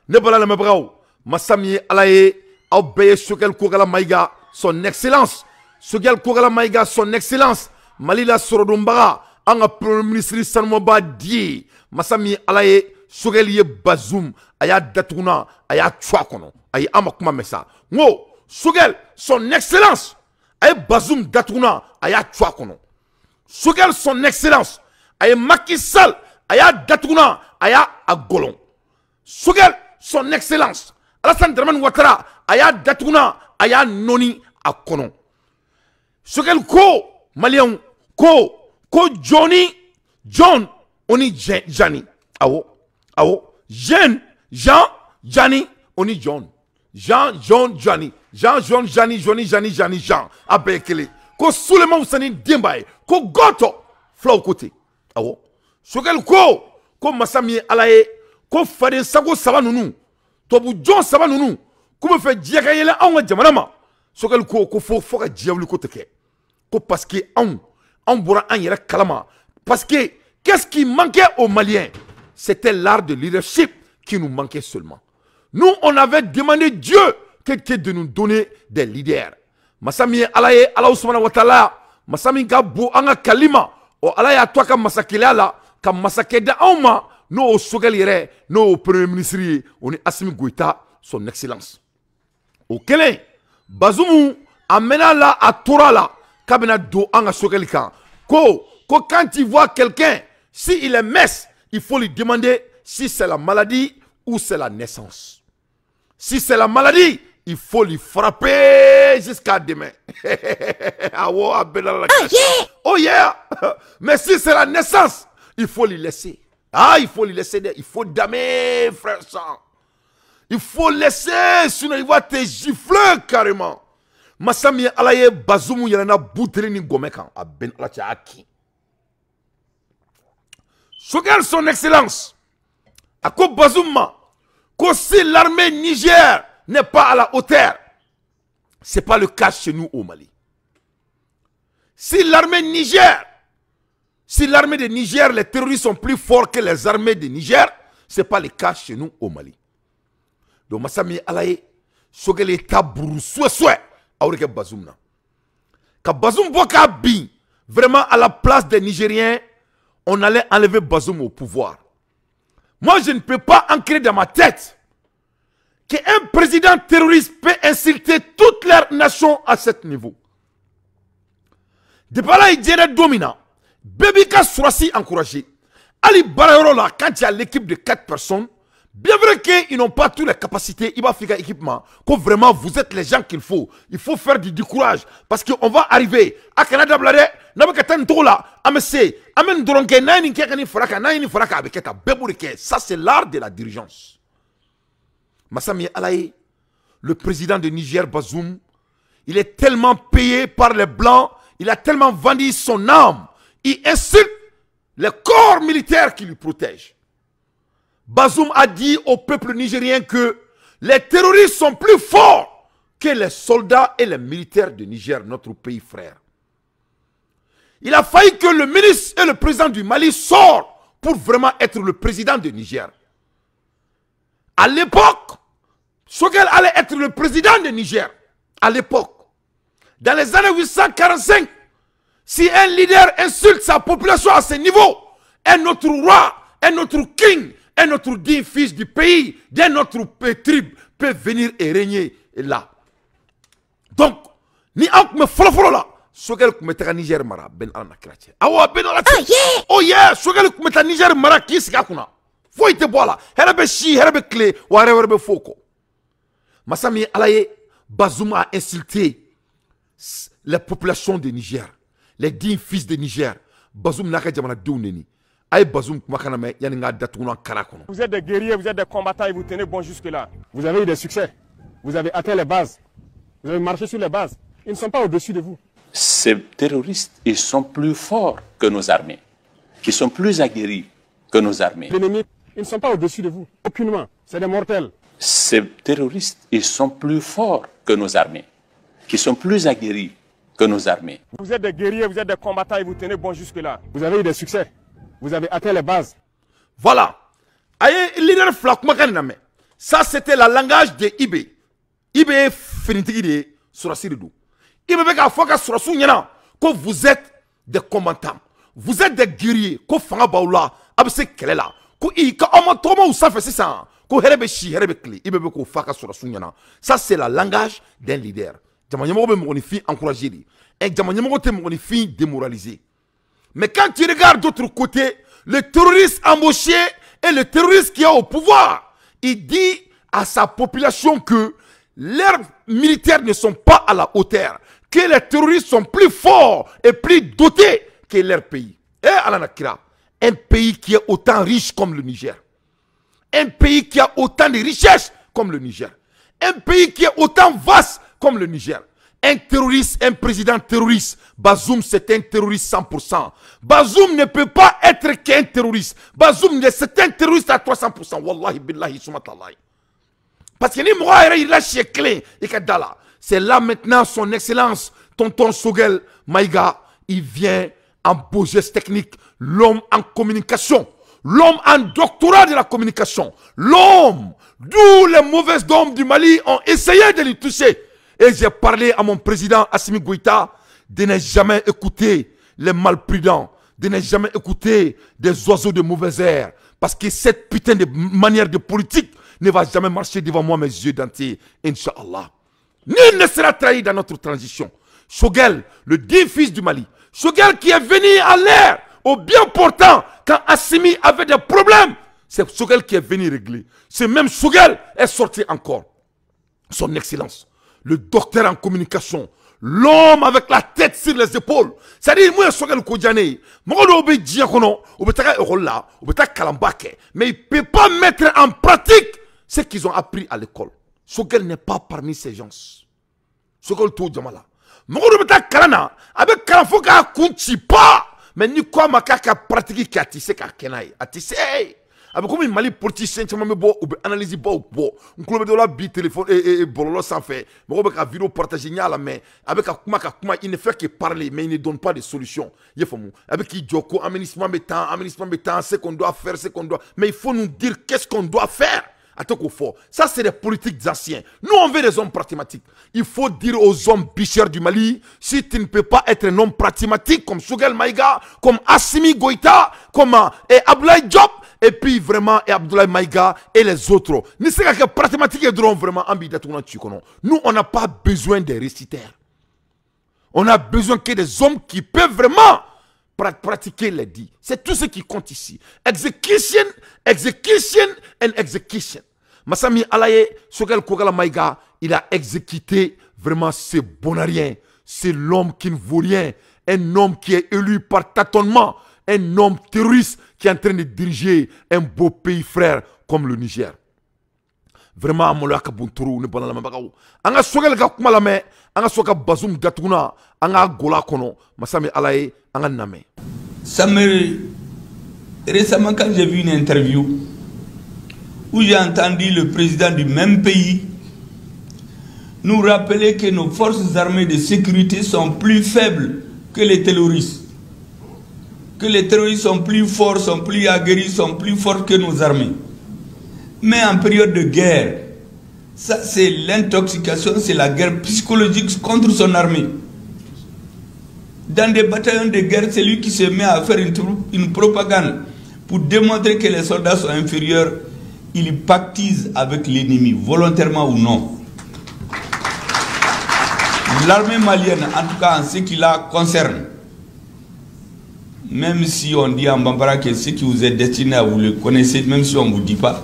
Ne bala na mabraw masami alaye aw beye Sogel Kogala Maïga son excellence Sogel Kogala Maïga son excellence Malila Sorodumbaga anga premier ministre Sanmoba di masami alaye Sogel ye Bazoum aya datuna aya twa kono ay amakuma mesa ngo Sogel son excellence ay Bazoum datuna aya twa kono Sogel son excellence ay Macky Sall aya datuna aya agolon Sogel son excellence Alassane Dramane Ouattara aya datuna aya noni akono Sogel ko Malien ko John oni Jani awo Jean Jani oni John Jean abekele ko Souleymane Ousani Dembaye ko Goto flow côté awo Sogel ko Massami alaye ko Fadé Sago saba nunu tobu John saba nunu kuma fe diaka yele an jamana ma Sogel ko fo ka diawli ko teke ko parce que on bora an yere kalama parce que qu'est-ce qui manquait aux Maliens? C'était l'art de leadership qui nous manquait seulement. Nous on avait demandé Dieu que de nous donner des leaders. Masami alaye Allah subhanahu wa ta'ala masami gabo anga kalima o alaye atwaka masakile ala ka masakeda auma no Sogel yere no premier ministre on est Assimi Goïta son excellence. Au Kélé Bazoum amena la à Torala kabina do anga Sogel kan ko quand il voit quelqu'un si il est messe il faut lui demander si c'est la maladie ou c'est la naissance. Si c'est la maladie il faut lui frapper jusqu'à demain. Oh yeah. Mais si c'est la naissance il faut lui laisser. Il faut lui laisser. Il faut damer, frère sang. Il faut laisser, sinon il va te gifler carrément. Masami alaye Bazoum yalana bouteli ni gomekan a ben alachaki. Sogel son excellence. A ko Bazoum ko si l'armée Niger n'est pas à la hauteur, c'est pas le cas chez nous au Mali. Si l'armée de Niger, les terroristes sont plus forts que les armées de Niger, ce n'est pas le cas chez nous au Mali. Donc, Massami Alaye, Sogel est tabourou, souhait, aureke Bazoum na. Quand Bazoum Boka bin, vraiment à la place des Nigériens, on allait enlever Bazoum au pouvoir. Moi, je ne peux pas ancrer dans ma tête qu'un président terroriste peut insulter toute leur nation à ce niveau. Depuis là, il dirait dominant. Bébika Sourassi encouragé. Ali Barayorola, quand il y a l'équipe de 4 personnes, bien vrai qu'ils n'ont pas toutes les capacités, il va faire équipement, que vraiment vous êtes les gens qu'il faut. Il faut faire du courage. Parce qu'on va arriver à Canada Blade, ça c'est l'art de la dirigeance. Massami Alaye, le président de Niger, Bazoum, il est tellement payé par les Blancs, il a tellement vendu son âme, il insulte les corps militaires qui lui protègent. Bazoum a dit au peuple nigérien que les terroristes sont plus forts que les soldats et les militaires de Niger, notre pays frère. Il a failli que le ministre et le président du Mali sortent pour vraiment être le président de Niger. À l'époque, Sogel allait être le président de Niger. À l'époque. Dans les années 845, si un leader insulte sa population à ce niveau, un autre roi, un autre king, un autre digne fils du pays, d'un autre tribe peut venir et régner là. Donc, ni ak me folofolo là, Sogel kumetaka Niger mara ben alana krache. Awa ben alana. Oh yeah, Sogel kumetaka Niger mara kisika kuna. Faut ite bola. Herbe chi, herbe clé, ou herbe foko. Massami Alaye, Bazoum a insulté les populations de Niger, les dignes fils de Niger. Bazoum n'a qu'à jamana douneni. Aïe Bazoum kumakaname yaninga datouna karakono. Vous êtes des guerriers, vous êtes des combattants et vous tenez bon jusque là. Vous avez eu des succès. Vous avez atteint les bases. Vous avez marché sur les bases. Ils ne sont pas au-dessus de vous. Ces terroristes, ils sont plus forts que nos armées. Ils sont plus aguerris que nos armées. L'ennemi, ils ne sont pas au-dessus de vous. Aucunement. C'est des mortels. Ces terroristes, ils sont plus forts que nos armées. Ils sont plus aguerris que nos armées. Vous êtes des guerriers, vous êtes des combattants et vous tenez bon jusque là. Vous avez eu des succès. Vous avez atteint les bases. Voilà. Aïe, leader flak makaname. Ça, c'était le langage de Ibé. Ibé est finitigi de Surasiridou. Ibé beka foka Surasu nyana. Que vous êtes des combattants. Vous êtes des guerriers. Que fanga baoula. Abse kelela. Que ika oma toma ou ça fait ça. Que herebe shi herebe kli. Ibé beko foka Surasu nyana. Ça, c'est le langage d'un leader. Jamanyamo be monifi encouragé. Et Jamanyamo te monifi démoralisé. Mais quand tu regardes d'autre côté, le terroriste embauché et le terroriste qui est au pouvoir, il dit à sa population que leurs militaires ne sont pas à la hauteur, que les terroristes sont plus forts et plus dotés que leur pays. Et Alanakira, un pays qui est autant riche comme le Niger, un pays qui a autant de richesses comme le Niger, un pays qui est autant vaste comme le Niger. Un terroriste, un président terroriste, Bazoum c'est un terroriste 100%. Bazoum ne peut pas être qu'un terroriste. Bazoum c'est un terroriste à 300%. Wallahi billahi sumatallahi. Parce que ni moi il a clé et kadala. C'est là maintenant son excellence, tonton Sogel Maïga, il vient en beau geste technique, l'homme en communication, l'homme en doctorat de la communication, l'homme d'où les mauvaises hommes du Mali ont essayé de lui toucher. Et j'ai parlé à mon président Assimi Goïta de ne jamais écouter les malprudents, de ne jamais écouter des oiseaux de mauvais air. Parce que cette putain de manière de politique ne va jamais marcher devant moi, mes yeux d'entier. Inch'Allah. Nul ne sera trahi dans notre transition. Choguel, le digne fils du Mali. Choguel qui est venu à l'air, au bien portant, quand Assimi avait des problèmes. C'est Choguel qui est venu régler. Ce même Choguel est sorti encore. Son excellence. Le docteur en communication, l'homme avec la tête sur les épaules. C'est-à-dire, moi, je suis un Kodjane. Moi, je suis un mais il ne peut pas mettre en pratique ce qu'ils ont appris à l'école. Sogel n'est pas parmi ces gens. Sogel tout Djamala. Moi, je suis un Kalana. Avec Kalafoka, Kunchi pas. Mais ni quoi, ma kaka pratique qui a tissé Kakenai. A tissé. Avec comme Mali politicien tu m'as beau ou analyse beau on club de la bi téléphone et bololo sans fait mais avec la vidéo partagée la mais avec kuma il ne fait que parler mais il ne donne pas de solution il faut avec qui Joko aménagement béton ce qu'on doit faire ce qu'on doit mais il faut nous dire qu'est-ce qu'on doit faire à tout fort ça c'est des politiques anciens nous on veut des hommes pragmatiques il faut dire aux hommes bicheurs du Mali si tu ne peux pas être un homme pragmatique comme Sogel Maïga comme Assimi Goïta comme Abdoulaye Diop et puis vraiment, et Abdoulaye Maïga et les autres. Nous savons que pratiquement vraiment nous, on n'a pas besoin des réciteurs. On a besoin que des hommes qui peuvent vraiment pratiquer les dits. C'est tout ce qui compte ici. Execution, execution and execution. Massami Alaye, Sogel Kogala Maïga, il a exécuté vraiment ce bonarien. C'est l'homme qui ne vaut rien. Un homme qui est élu par tâtonnement. Un homme terroriste qui est en train de diriger un beau pays frère comme le Niger. Vraiment, Amoloa Kabunturu, ne bonne la mabagao. Anga Sogel Gakumalame, Anga Soka Bazoum Gatuna, Anga Gola Kono, Masame Alaye, Anga Name. Ça me. Récemment, quand j'ai vu une interview où j'ai entendu le président du même pays nous rappeler que nos forces armées de sécurité sont plus faibles que les terroristes. Que les terroristes sont plus forts, sont plus aguerris, sont plus forts que nos armées. Mais en période de guerre, ça c'est l'intoxication, c'est la guerre psychologique contre son armée. Dans des bataillons de guerre, c'est lui qui se met à faire une propagande pour démontrer que les soldats sont inférieurs. Il pactise avec l'ennemi, volontairement ou non. L'armée malienne, en tout cas en ce qui la concerne, même si on dit en Bambara que ce qui vous est destiné à vous le connaissez, même si on ne vous dit pas,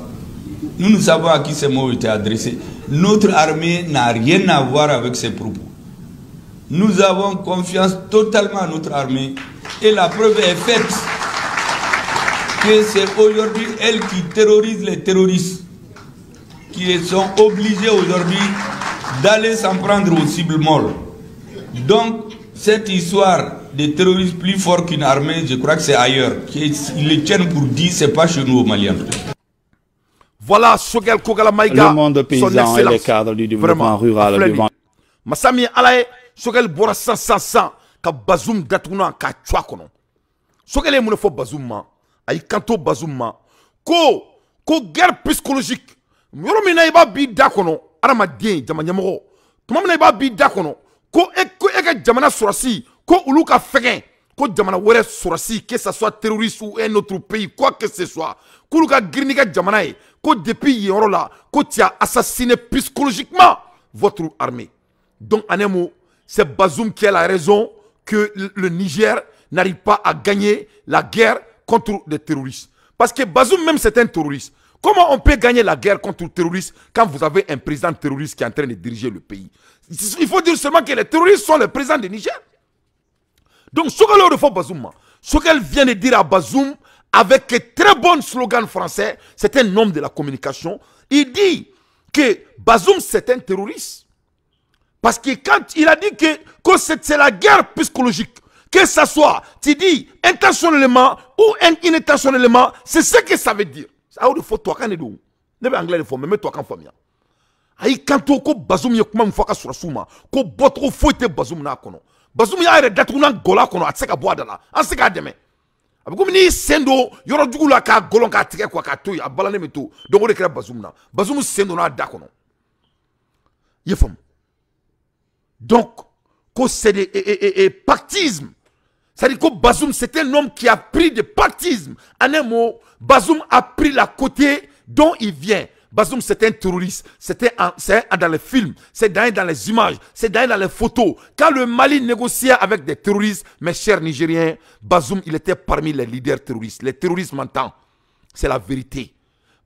nous savons à qui ces mots ont été adressés. Notre armée n'a rien à voir avec ces propos. Nous avons confiance totalement à notre armée et la preuve est faite que c'est aujourd'hui elle qui terrorise les terroristes qui sont obligés aujourd'hui d'aller s'en prendre aux cibles molles. Donc, cette histoire des terroristes plus forts qu'une armée, je crois que c'est ailleurs. Ils le tiennent pour dire, c'est pas chez nous au Mali. Voilà Sogel Kogala Maïga. Le monde paysan et les cadres du développement rural. Masami Alaye, Sogel Bora 100, ka Bazoum Gatuna, ka Chwakono. Sogel est mon faux Bazoum, aïe kanto Bazoum, ko guerre psychologique. yoro mina iba bi da kono arama den jama nyamoko tuma mina iba bi da kono ko e ka jamana surasi ko ulu ka fegen ko jamana wɛrɛ surasi que ça soit terroriste ou un autre pays quoi que ce soit k'ulu ka girini ka jamana ye ko depuis yen yɔrɔ la ko tu as assassiné psychologiquement votre armée. Donc en un mot, c'est Bazoum qui a la raison que le Niger n'arrive pas à gagner la guerre contre les terroristes. Parce que Bazoum même c'est un terroriste. Comment on peut gagner la guerre contre les terroristes quand vous avez un président terroriste qui est en train de diriger le pays? Il faut dire seulement que les terroristes sont les présidents du Niger. Donc ce que l'on fait Bazoum, ce qu'elle vient de dire à Bazoum avec un très bon slogan français, c'est un homme de la communication. Il dit que Bazoum c'est un terroriste. Parce que quand il a dit que c'est la guerre psychologique, que ça soit, tu dis intentionnellement ou inintentionnellement, c'est ce que ça veut dire. Ça veut dire toi quand on est anglais il faut même toi quand famille. Aïe quand ko Bazoum y kuma mfaka sur souma, ko botro foite Bazoum na kono. Bazoum ya re datuna gola kono atseka boada la. Anseka deme. Abiko ni sendo yoro dugula ka golon ka tike kwa ka toy abalane meto. Donc on recrée Bazoum na. Bazoum sendo na da kono. Yefam. Donc, c'est des pactisme. C'est-à-dire que Bazoum, c'est un homme qui a pris des pactisme. En un mot, Bazoum a pris la côté dont il vient. Bazoum, c'est un terroriste. C'est dans les films, c'est dans les images, c'est dans les photos. Quand le Mali négociait avec des terroristes, mes chers Nigériens, Bazoum, il était parmi les leaders terroristes. Les terroristes m'entendent. C'est la vérité.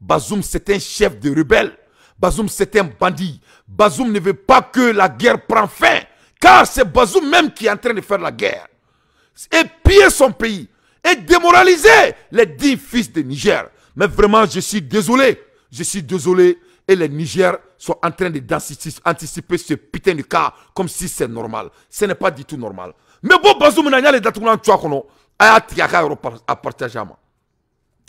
Bazoum, c'est un chef de rebelle. Bazoum, c'est un bandit. Bazoum ne veut pas que la guerre prenne fin. Car c'est Bazoum même qui est en train de faire la guerre. Et piller son pays. Et démoraliser les 10 fils de Niger. Mais vraiment, je suis désolé. Je suis désolé. Et les Niger sont en train d'anticiper ce putain de cas comme si c'est normal. Ce n'est pas du tout normal. Mais bon, Bazoum n'a pas de temps à partager.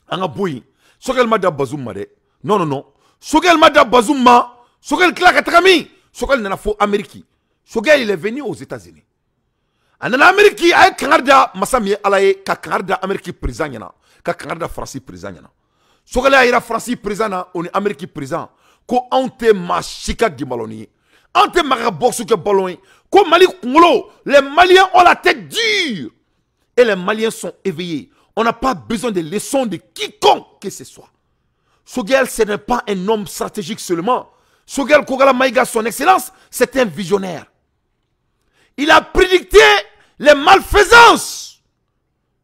Anga boy. Ce qu'elle m'a dit Bazoum m'a dit. Non, non, non. Sogel Mada Bazouma, Sogel Klakatrami, Sogel Nanafo Amérique. Sogel il est venu aux États-Unis. En Amérique, il y a Canada, Massami Alaye, Canada, Amérique présent, Canada, France présent. Sogel a France présent, on est Amérique présent. Ko ante machika di baloni. Ante maraboxu ke baloni. Ko Mali Kongolo, les Maliens ont la tête dure. Et les Maliens sont éveillés. On n'a pas besoin de leçons de quiconque que ce soit. Sogel, ce n'est pas un homme stratégique seulement. Sogel Kogala Maïga, son excellence, c'est un visionnaire. Il a prédicté les malfaisances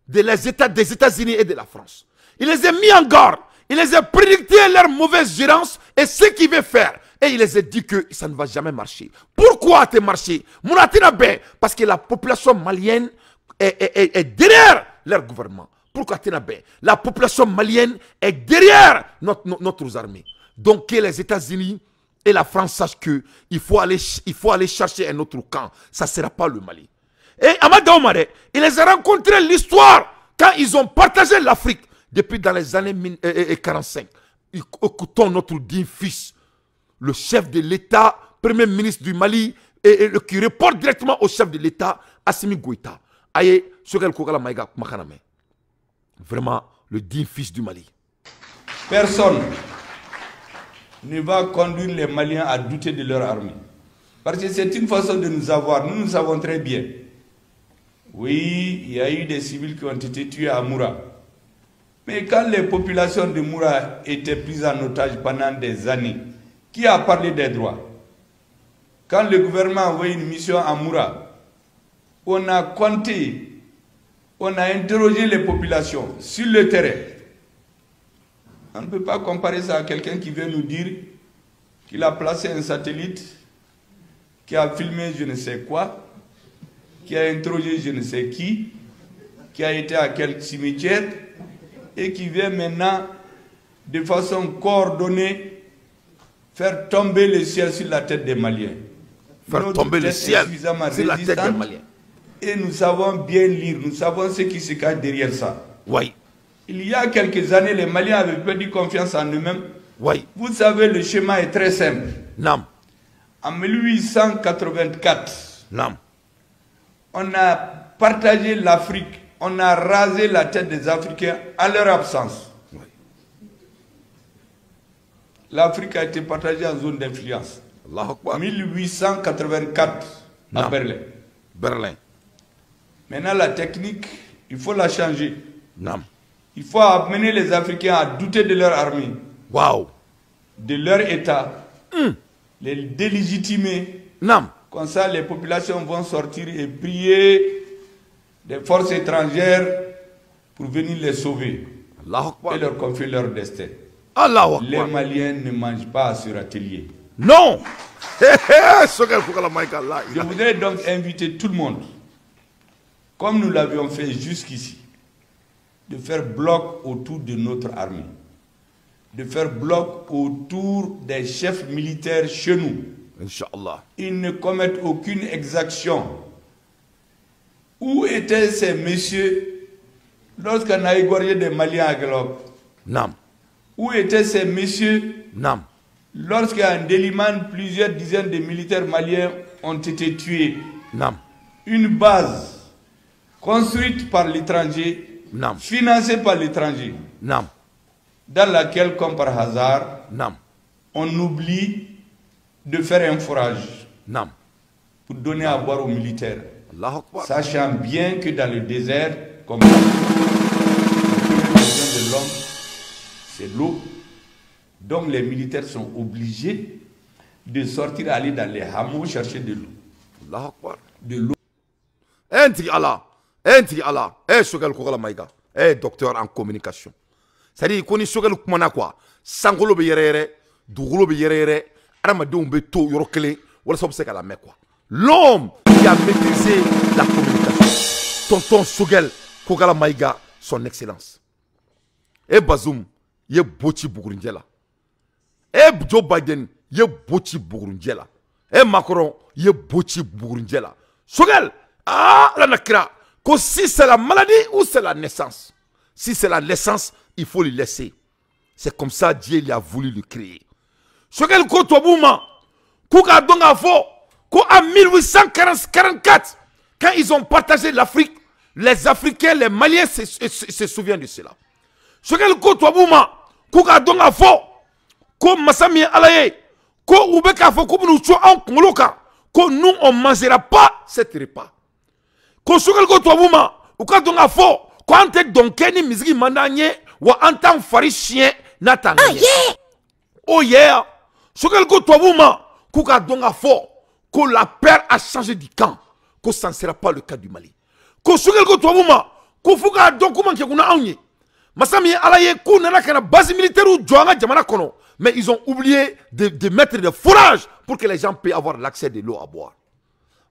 des États-Unis et de la France. Il les a mis en garde. Il les a prédicté leur mauvaise gérance et ce qu'il veut faire. Et il les a dit que ça ne va jamais marcher. Pourquoi ça marché? Parce que la population malienne est derrière leur gouvernement. Pourquoi la population malienne est derrière notre armée. Donc que les États-Unis et la France sachent qu'il faut aller chercher un autre camp. Ça ne sera pas le Mali. Et Amada Omare, il les a rencontrés l'histoire quand ils ont partagé l'Afrique depuis dans les années 45. Écoutons notre digne fils, le chef de l'État, premier ministre du Mali, qui reporte directement au chef de l'État, Assimi Goïta. Aye, Sogel Kogala Maïga Makaname. Vraiment, le digne fils du Mali. Personne ne va conduire les Maliens à douter de leur armée. Parce que c'est une façon de nous avoir. Nous savons très bien. Oui, il y a eu des civils qui ont été tués à Moura. Mais quand les populations de Moura étaient prises en otage pendant des années, qui a parlé des droits? Quand le gouvernement a envoyé une mission à Moura, on a compté. On a interrogé les populations sur le terrain. On ne peut pas comparer ça à quelqu'un qui vient nous dire qu'il a placé un satellite, qui a filmé je ne sais quoi, qui a interrogé je ne sais qui a été à quel cimetière, et qui vient maintenant, de façon coordonnée, faire tomber le ciel sur la tête des Maliens. Faire tomber le ciel sur la tête des Maliens. Et nous savons bien lire, nous savons ce qui se cache derrière ça. Oui. Il y a quelques années, les Maliens avaient perdu confiance en eux-mêmes. Oui. Vous savez, le schéma est très simple. Non. En 1884, non. On a partagé l'Afrique, on a rasé la tête des Africains à leur absence. Oui. l'Afrique a été partagée en zone d'influence. 1884 à Berlin. Berlin. Maintenant, la technique, il faut la changer. Non. Il faut amener les Africains à douter de leur armée. Waouh. De leur État. Les délégitimer. Non. Comme ça, les populations vont sortir et prier des forces étrangères pour venir les sauver et leur confier leur destin. Les Maliens ne mangent pas sur atelier. Non. Je voudrais donc inviter tout le monde, comme nous l'avions fait jusqu'ici, de faire bloc autour de notre armée, de faire bloc autour des chefs militaires chez nous. Inch'Allah. Ils ne commettent aucune exaction. Où étaient ces messieurs lorsqu'on a égorgé des Maliens à Galop? Non. Où étaient ces messieurs non. Lorsqu'en Délimane, plusieurs dizaines de militaires maliens ont été tués? Non. Une base construite par l'étranger, financée par l'étranger, dans laquelle, comme par hasard, on oublie de faire un forage pour donner à boire aux militaires, sachant bien que dans le désert, comme la besoin de l'homme, c'est l'eau. Donc les militaires sont obligés de sortir, aller dans les hameaux chercher de l'eau. De l'eau. Docteur en communication. C'est-à-dire qu'on est sur le quoi. Sangolo be yere, Dougulo be yere, Aramadon be to yorokele, ou la mer quoi. L'homme qui a maîtrisé la communication. Tonton Sogel Kogala Maïga, son excellence. Et Bazoum, ye boti Bougourindjela. Et Joe Biden, ye boti Bougourindjela. Et Macron, ye boti Bougourindjela. Sogel, la nakra. Que si c'est la maladie ou c'est la naissance. Si c'est la naissance, il faut le laisser. C'est comme ça Dieu il a voulu le créer. Sogel Kotobouma, Kouka Donga Fo, en 1844, quand ils ont partagé l'Afrique, les Africains, les Maliens se souviennent de cela. Sogel Kotobouma, Kouka Donga Fo, comme Massami Alaye, ko Oubeka Fo, comme nous tuons en Kongoloka, que nous on ne mangera pas cet repas. Ko Sogel Kotobouma, Kouka Donga Fo, quand tu donc ni misgi mandanye, ou en tant fari chien, n'attendez. Oh yeah! Sogel Kotobouma, Kouka Donga Fo, que la paix a changé du camp, que ça ne sera pas le cas du Mali. Que Sogel Kotobouma, que Fouka Dokuman qui a anye. Massami Alaye, kou nana kana base militaire ou Djouanga Djamana Kono. Mais ils ont oublié de mettre des fourrages pour que les gens puissent avoir l'accès de l'eau à boire.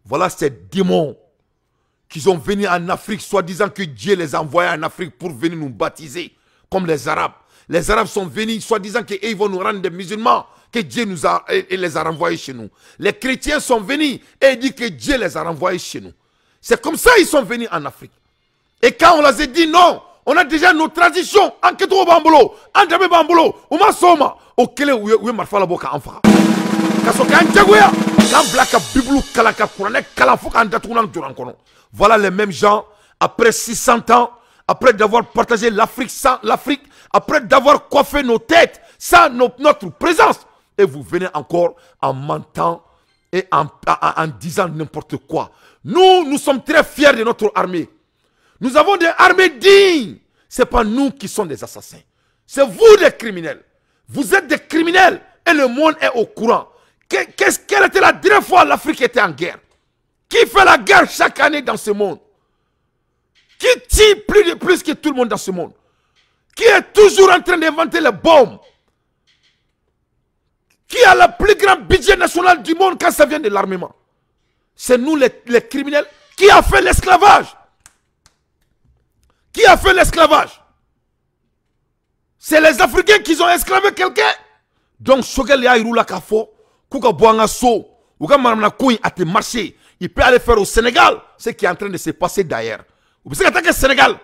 Voilà ces démons qui sont venus en Afrique, soi-disant que Dieu les a envoyés en Afrique pour venir nous baptiser, comme les Arabes. Les Arabes sont venus, soi-disant qu'ils vont nous rendre des musulmans, que Dieu les a renvoyés chez nous. Les chrétiens sont venus et disent que Dieu les a renvoyés chez nous. C'est comme ça qu'ils sont venus en Afrique. Et quand on les a dit non, on a déjà nos traditions. En Keto Bambolo, en Djabé Bambolo, Ouma Soma, au Kele ou Marfala Boka Anfara. Kasoka Ndjagouya, quand Blaka Biblou Kalaka Kouranek, Kalafou Kandatounan Durankono. Voilà les mêmes gens, après 600 ans, après d'avoir partagé l'Afrique sans l'Afrique, après d'avoir coiffé nos têtes sans notre présence. Et vous venez encore en mentant et en disant n'importe quoi. Nous sommes très fiers de notre armée. Nous avons des armées dignes. Ce n'est pas nous qui sommes des assassins. C'est vous des criminels. Vous êtes des criminels et le monde est au courant. Quelle était la dernière fois l'Afrique était en guerre? Qui fait la guerre chaque année dans ce monde? Qui tue plus que tout le monde dans ce monde? Qui est toujours en train d'inventer les bombes? Qui a le plus grand budget national du monde quand ça vient de l'armement? C'est nous les criminels. Qui a fait l'esclavage? Qui a fait l'esclavage? C'est les Africains qui ont esclavé quelqu'un. Donc, Sogel ya irula kafo, kuka boanga so, uka maramna kouy a te marché. Il peut aller faire au Sénégal ce qui est en train de se passer d'ailleurs. Vous pouvez attaquer le Sénégal,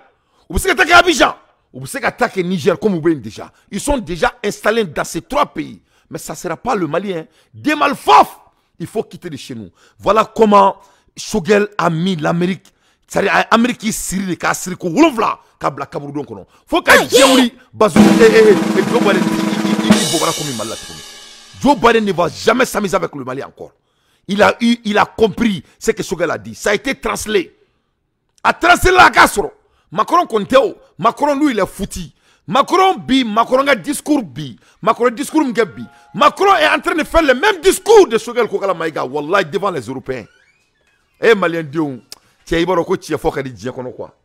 vous pouvez attaquer Abidjan, vous pouvez attaquer Niger comme vous voulez déjà. Ils sont déjà installés dans ces trois pays. Mais ça ne sera pas le Mali. Hein. Des malfaf, il faut quitter de chez nous. Voilà comment Sogel a mis l'Amérique. C'est-à-dire l'Amérique qui est Syrie, qui a Syrie, qui est Wolofla, qui a Black Cameroun. Il faut qu'il y ait des gens qui Joe Biden ne va jamais s'amuser avec le Mali encore. Il a compris ce que Choguel a dit. Ça a été translé. A translé la Castro. Macron Conteo. Macron lui il est foutu. Macron a discours Macron discours bi. Macron est en train de faire le même discours de Choguel Kokala Maïga. Wallahi devant les Européens. Eh Malien Dion. Tiens ibaro ko tiens faut qu'elle dise quoi.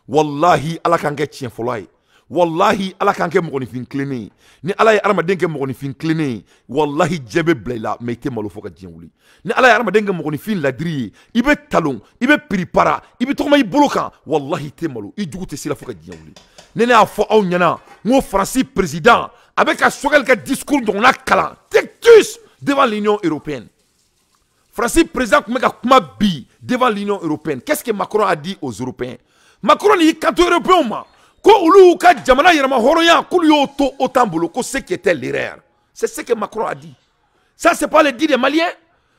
Wallahi ala kange tiens folai. Wallahi ala kange mo fin cleané. Ni ala ya arma denke mo fin cleané. Wallahi djebe blela meite malo faut que dien wuli. Ni ala ya arma denke mo fin ladri. Ibe talon, ibe pripara, ibe tokma ibolokan. Wallahi te malo. I djugu te sila faut que dien wuli. Nene a fo aw nyana. Ngo Francis président avec un Choguel ka discours dont on a kala. Tectus devant l'Union européenne. Francis président kuma bi devant l'Union européenne. Qu'est-ce que Macron a dit aux Européens? Macron dit quand européen ma ko ulu ka jamana yerama horoya kulu yo to autant bolo ko ce qui était l'erreur. C'est ce que Macron a dit. Ça c'est pas le dit des Maliens.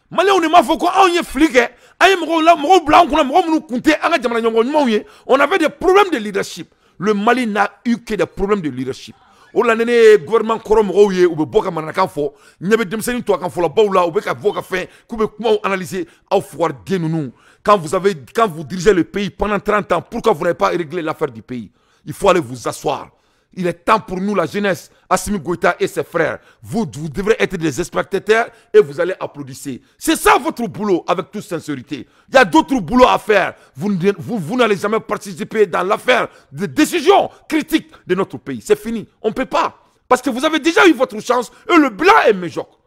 Maliens on ne m'a fait ko on y flique ay mo blanc ko mo nu kunte anga jamana nyongo nyongo. On avait des problèmes de leadership. Le Mali n'a eu que des problèmes de leadership. O la nene gouvernement korom roye ou be boka manaka fo nyebe demseni to kan fo la bawla ou be ka voka fin ku be kuma analyser au foire denunu quand vous dirigez le pays pendant 30 ans pourquoi vous n'avez pas réglé l'affaire du pays? Il faut aller vous asseoir. Il est temps pour nous, la jeunesse, Assimi Goïta et ses frères. Vous devrez être des spectateurs et vous allez applaudir. C'est ça votre boulot, avec toute sincérité. Il y a d'autres boulots à faire. Vous n'allez jamais participer dans l'affaire de décisions critiques de notre pays. C'est fini. On ne peut pas. Parce que vous avez déjà eu votre chance et le blanc est médiocre.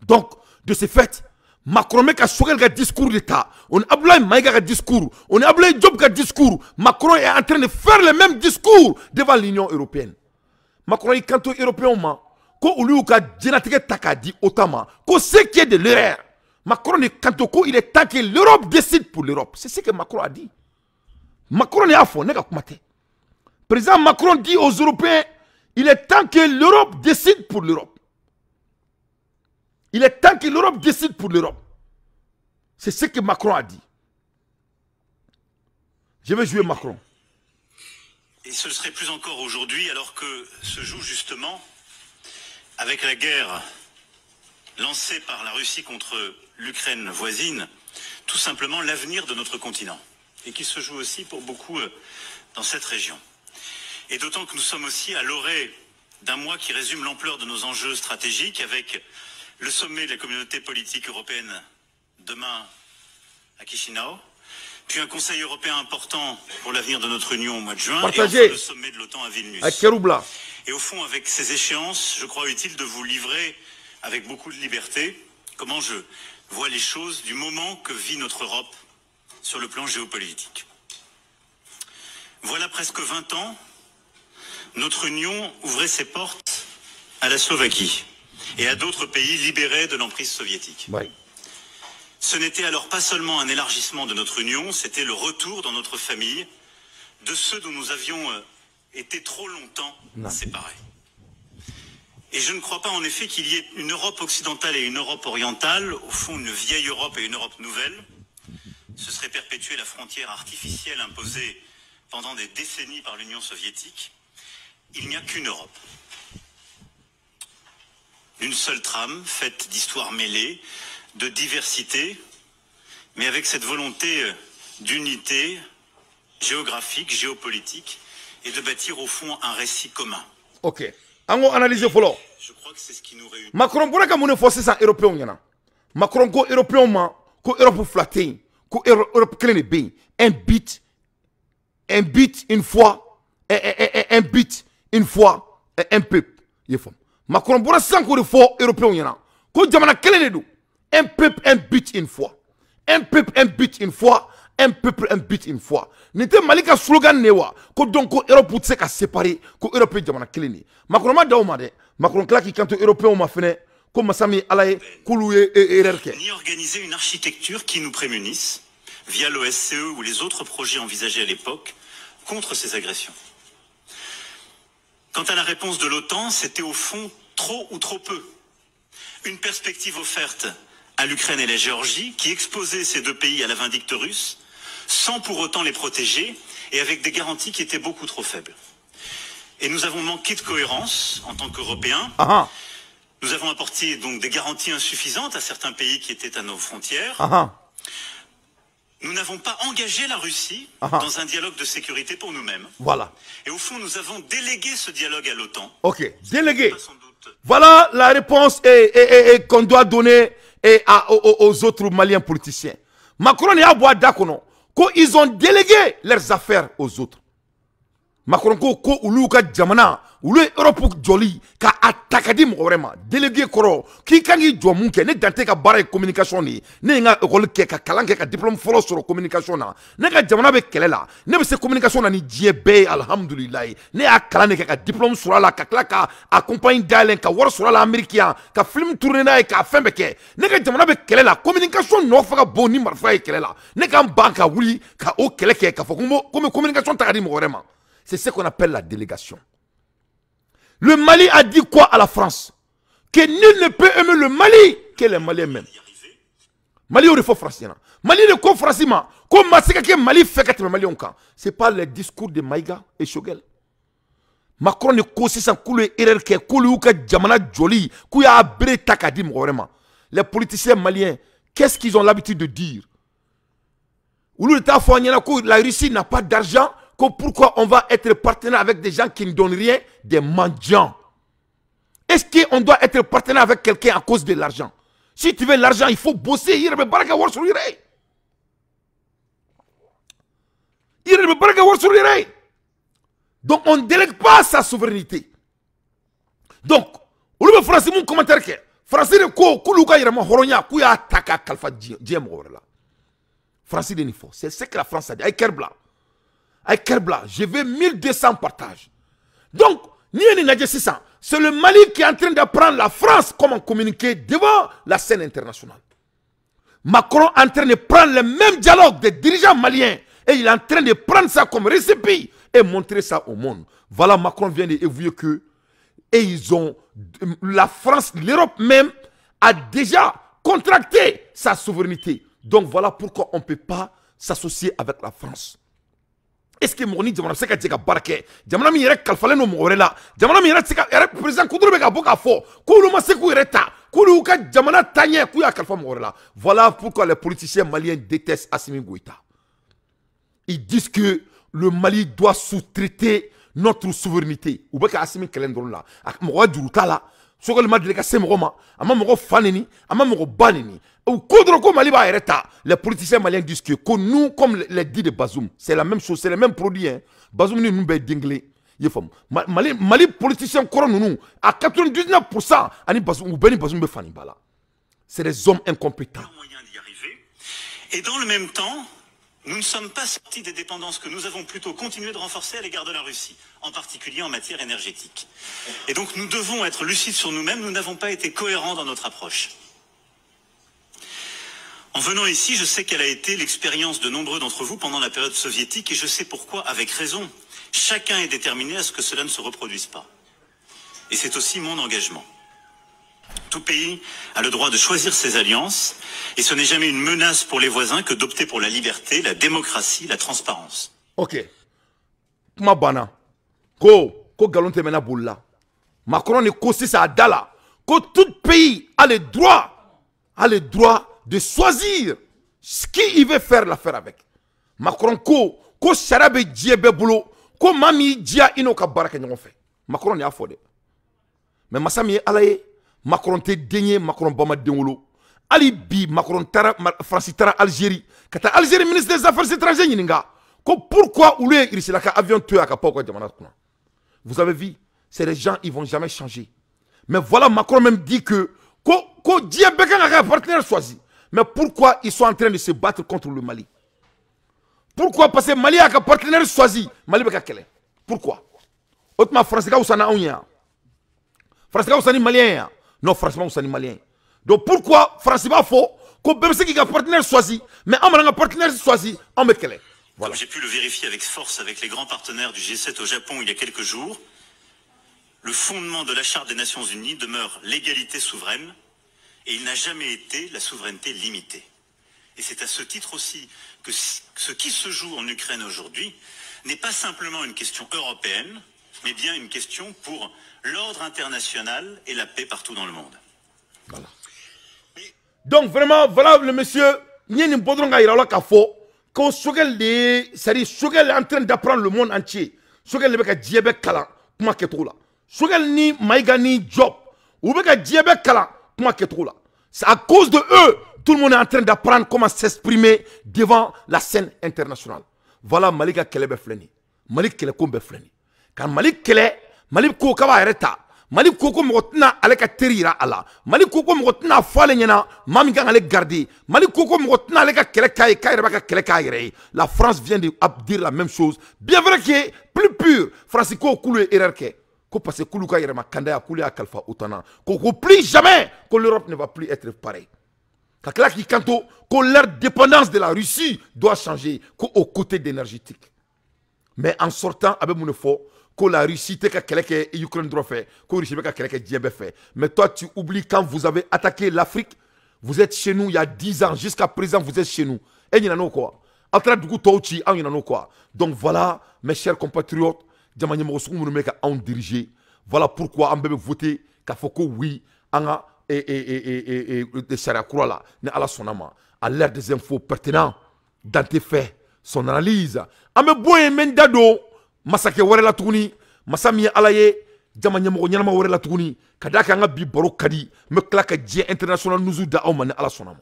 Donc, de ce fait, Macron mec a Choguel ka discours d'État. On a Abdoulaye Maïga ka discours. On a Abdoulaye Diop ka discours. Macron est en train de faire le même discours devant l'Union européenne. Macron est quant aux Européens, ko ulu ka djenatique takadi otama. Ko ce qui est de l'erreur. Macron est quant au ko il est temps que l'Europe décide pour l'Europe. C'est ce que Macron a dit. Macron est à fond, n'est-ce pas? Président Macron dit aux Européens, il est temps que l'Europe décide pour l'Europe. Il est temps que l'Europe décide pour l'Europe. C'est ce que Macron a dit. Je vais jouer Macron. Et ce serait plus encore aujourd'hui, alors que se joue justement, avec la guerre lancée par la Russie contre l'Ukraine voisine, tout simplement l'avenir de notre continent. Et qui se joue aussi pour beaucoup dans cette région. Et d'autant que nous sommes aussi à l'orée d'un mois qui résume l'ampleur de nos enjeux stratégiques avec le sommet de la communauté politique européenne demain à Chisinau, puis un conseil européen important pour l'avenir de notre union au mois de juin, et enfin le sommet de l'OTAN à Vilnius. Et au fond, avec ces échéances, je crois utile de vous livrer avec beaucoup de liberté comment je vois les choses du moment que vit notre Europe sur le plan géopolitique. Voilà presque 20 ans, notre union ouvrait ses portes à la Slovaquie et à d'autres pays libérés de l'emprise soviétique. Ouais. Ce n'était alors pas seulement un élargissement de notre union, c'était le retour dans notre famille de ceux dont nous avions été trop longtemps séparés. Et je ne crois pas en effet qu'il y ait une Europe occidentale et une Europe orientale, au fond une vieille Europe et une Europe nouvelle. Ce serait perpétuer la frontière artificielle imposée pendant des décennies par l'Union soviétique. Il n'y a qu'une Europe. Une seule trame, faite d'histoires mêlées, de diversité, mais avec cette volonté d'unité géographique, géopolitique, et de bâtir au fond un récit commun. Ok. On va analyser follow. Je crois que c'est ce qui nous réunit. Macron, pour que nous forcer ça européen, Macron, ko européen, ko Europe flatter, ko Europe créer bien, un bit une fois, un bit une fois, un peuple. Macron, pour ça qu'on est fort européen, ko jamana créer nous. Un peuple, un but une fois. Un peuple, un but une fois. Un peuple, un but une fois. N'était malika slogan newa. Ko donc ko Europe pour se séparer. Ko Europe jamana keleni. Macron ma daoumade. Macron claque quand européen m'a fait. Comme Sami alaye koulouye et ererke. Ni organiser une architecture qui nous prémunisse via l'OSCE ou les autres projets envisagés à l'époque contre ces agressions. Quant à la réponse de l'OTAN, c'était au fond trop ou trop peu. Une perspective offerte à l'Ukraine et la Géorgie, qui exposaient ces deux pays à la vindicte russe, sans pour autant les protéger, et avec des garanties qui étaient beaucoup trop faibles. Et nous avons manqué de cohérence en tant qu'Européens. Nous avons apporté donc des garanties insuffisantes à certains pays qui étaient à nos frontières. Nous n'avons pas engagé la Russie dans un dialogue de sécurité pour nous-mêmes. Voilà. Et au fond, nous avons délégué ce dialogue à l'OTAN. Ok, délégué. Voilà la réponse qu'on doit donner aux autres Maliens politiciens. Macron et Abouad Dakono, ils ont délégué leurs affaires aux autres. Macron ko ulu ka jamana ulu Europe joli ka attaquer vraiment délégué koro ki kangi jomun ke ne dante ka bara communication ni ne nga école ke ka kalan ke ka diplôme folo sur communication na ne ka jamana be kelela ne be se communication na ni die be alhamdulillah ne a kalan ke ka diplôme sur la ka klaka accompagne dalen ka war sur la américain ka film tourner na ka fembe ke ne ka jamana be kelela communication no fa ka boni marfa e kelela ne ka banka wuli ka o kele ke ka fo comme communication ta di mo vraiment. C'est ce qu'on appelle la délégation. Le Mali a dit quoi à la France? Que nul ne peut aimer le Mali que les Maliens même. Mali au refort français. Mali ne co français comme que Mali fait que Mali on camp. C'est pas le discours de Maïga et Choguel. Macron ne cause sans coule erreur que coule ou que jamana joli kuya abré takadim vraiment. Les politiciens maliens, qu'est-ce qu'ils ont l'habitude de dire? Ou l'État fournira que la Russie n'a pas d'argent. Pourquoi on va être partenaire avec des gens qui ne donnent rien, des mendiants? Est-ce qu'on doit être partenaire avec quelqu'un à cause de l'argent? Si tu veux l'argent, il faut bosser. Donc on ne délègue pas sa souveraineté. Donc, on le français mon commentaire que français de ko kuluka irama horonya kuya taka kalfa djem orla. Français de nifo, c'est ce que la France a dit. Avec Kerbla. Avec Kerbla, je veux 1200 partages. Donc, c'est le Mali qui est en train d'apprendre la France comment communiquer devant la scène internationale. Macron est en train de prendre le même dialogue des dirigeants maliens et il est en train de prendre ça comme récipient et montrer ça au monde. Voilà, Macron vient d'évoluer que et ils ont la France, l'Europe même a déjà contracté sa souveraineté. Donc voilà pourquoi on ne peut pas s'associer avec la France. Est-ce que mon jamana se ka jeka barke jamana mi yere kalfale no mo la jamana mi yere se ka yere président kuduro be ka boka fo ko lu ma se ku yere ta ko lu ka jamana tanye ku ya kalfa mo la. Voilà pourquoi les politiciens maliens détestent Assimi Goïta. Ils disent que le Mali doit sous-traiter notre souveraineté. Ou be ka Assimi Kelendron la mo wa juruta la sokol ma delega se mo ma ama mo faneni ama mo baneni. Les politiciens maliens disent que nous, comme les dit de Bazoum, c'est la même chose, c'est le même produit. Hein. Bazoum nous nous dinglé. Mali politiciens nous à 99% c'est des hommes incompétents. Et dans le même temps, nous ne sommes pas sortis des dépendances que nous avons plutôt continué de renforcer à l'égard de la Russie, en particulier en matière énergétique. Et donc nous devons être lucides sur nous-mêmes, nous n'avons pas été cohérents dans notre approche. En venant ici, je sais quelle a été l'expérience de nombreux d'entre vous pendant la période soviétique et je sais pourquoi, avec raison, chacun est déterminé à ce que cela ne se reproduise pas. Et c'est aussi mon engagement. Tout pays a le droit de choisir ses alliances et ce n'est jamais une menace pour les voisins que d'opter pour la liberté, la démocratie, la transparence. Ok. Kuma bana. Ko galonte mena boula. Macron ne kosi sa dala. Ko tout pays a le droit de choisir ce qu'il veut faire l'affaire avec. Macron ko sharabe djebe boulot ko mami dia ino ka baraka nyon fait. Macron ya fodé. Mais masami alaye Macron te dénié Macron bama denwolo. Ali bi Macron tara France tara Algérie. Kata Algérie ministre des Affaires étrangères yininga. Ko pourquoi ou le irisilaka avion tué à poko jamana kuna. Vous avez vu, c'est les gens ils vont jamais changer. Mais voilà Macron même dit que ko djebe kan partenaire choisi. Mais pourquoi ils sont en train de se battre contre le Mali? Pourquoi? Parce que le Mali a un partenaire choisi. Mali a quel? Pourquoi? Autrement, France, vous en avez un. France, vous en avez malien. Non, franchement, vous en avez malien. Donc pourquoi France va faux? Comme même qui a un partenaire choisi. Mais on a un partenaire choisi. On met quel? Voilà. Comme j'ai pu le vérifier avec force avec les grands partenaires du G7 au Japon il y a quelques jours, le fondement de la Charte des Nations Unies demeure l'égalité souveraine. Et il n'a jamais été la souveraineté limitée. Et c'est à ce titre aussi que ce qui se joue en Ukraine aujourd'hui n'est pas simplement une question européenne, mais bien une question pour l'ordre international et la paix partout dans le monde. Voilà. Donc vraiment, voilà le monsieur, il y a une bonne que Sogel est en train d'apprendre le monde entier. Sogel est en train d'apprendre le monde entier. Sogel ni Maïga ni Job. Ou beka diebe kala kuma ketrola. C'est à cause de eux, tout le monde est en train d'apprendre comment s'exprimer devant la scène internationale. Voilà Malika Kelebe Fleni. Malik Kelekombe Fleni. Quand Malik Kele, Malik Kokaba Ereta. Malik Koko Motna aleka terira ala. Malik Koko Motna Falenyana, Mamigan ale garder. Malik Koko Motna aleka Kelekaï, Kairabaka Kelekaï. La France vient de dire la même chose. Bien vrai que plus pur, Francisco Koulou Ererke. Parce que Koulouka Yerema Kandaya Koulia Kalfa Otana. Qu'on plus jamais que l'Europe ne va plus être pareille. Que leur dépendance de la Russie doit changer aux côtés énergétiques. Mais en sortant, avec mon effort, que la Russie te que l'Ukraine doit faire, que la Russie te fait. Mais toi, tu oublies quand vous avez attaqué l'Afrique, vous êtes chez nous il y a 10 ans, jusqu'à présent, vous êtes chez nous. Et il y en a quoi? Donc voilà, mes chers compatriotes, voilà pourquoi on peut voter qu'à faut que oui, on a des Sarakura là, à l'air des infos pertinentes dans tes faits, son analyse. Ame boye mendado, masake ware la tuni, masami alaye, jamanya mo nyama ware la tuni, kadaka nga bi baro kadi, me klaka dje international nuzu da omane ala sonama.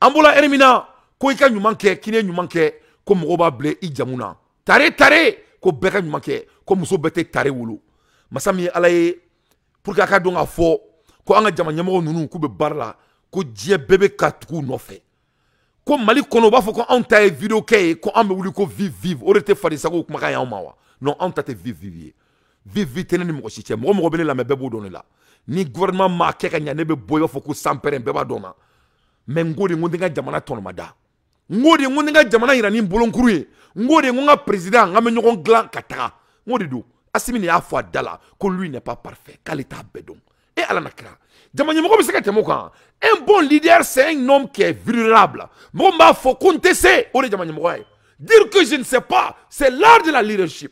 Ambola erimina, ko ika nyumanke, kine nyumanke, ko mroba ble i jamuna. Tare, ko beka nyumanke, ko muso bete tare wulu. Masami alaye, pour kaka donga fo, ko anga jamanya mo nunu kube barla, ko dje bebe katuku no fe. Comme Mali Konoba, faut qu'on taille vidéo qu'on a voulu qu'on vive. On était fait ça comme ça non, on t'a vive. Vive tenez ni mo chiche. Mo mo la me bebo donner là. Ni gouvernement marqué kanya nebe boyo faut qu'on s'empere beba dona. Mais ngode ngondenga jamana tono mada. Ngode ngondenga jamana irani bolon kuruye. Ngode ngonga président ngame nyoko glan katara. Ngode do. Asimi ni afwa dala que lui n'est pas parfait. Kalita bedon. Et à la nakra. Un bon leader, c'est un homme qui est vulnérable. Dire que je ne sais pas, c'est l'art de la leadership.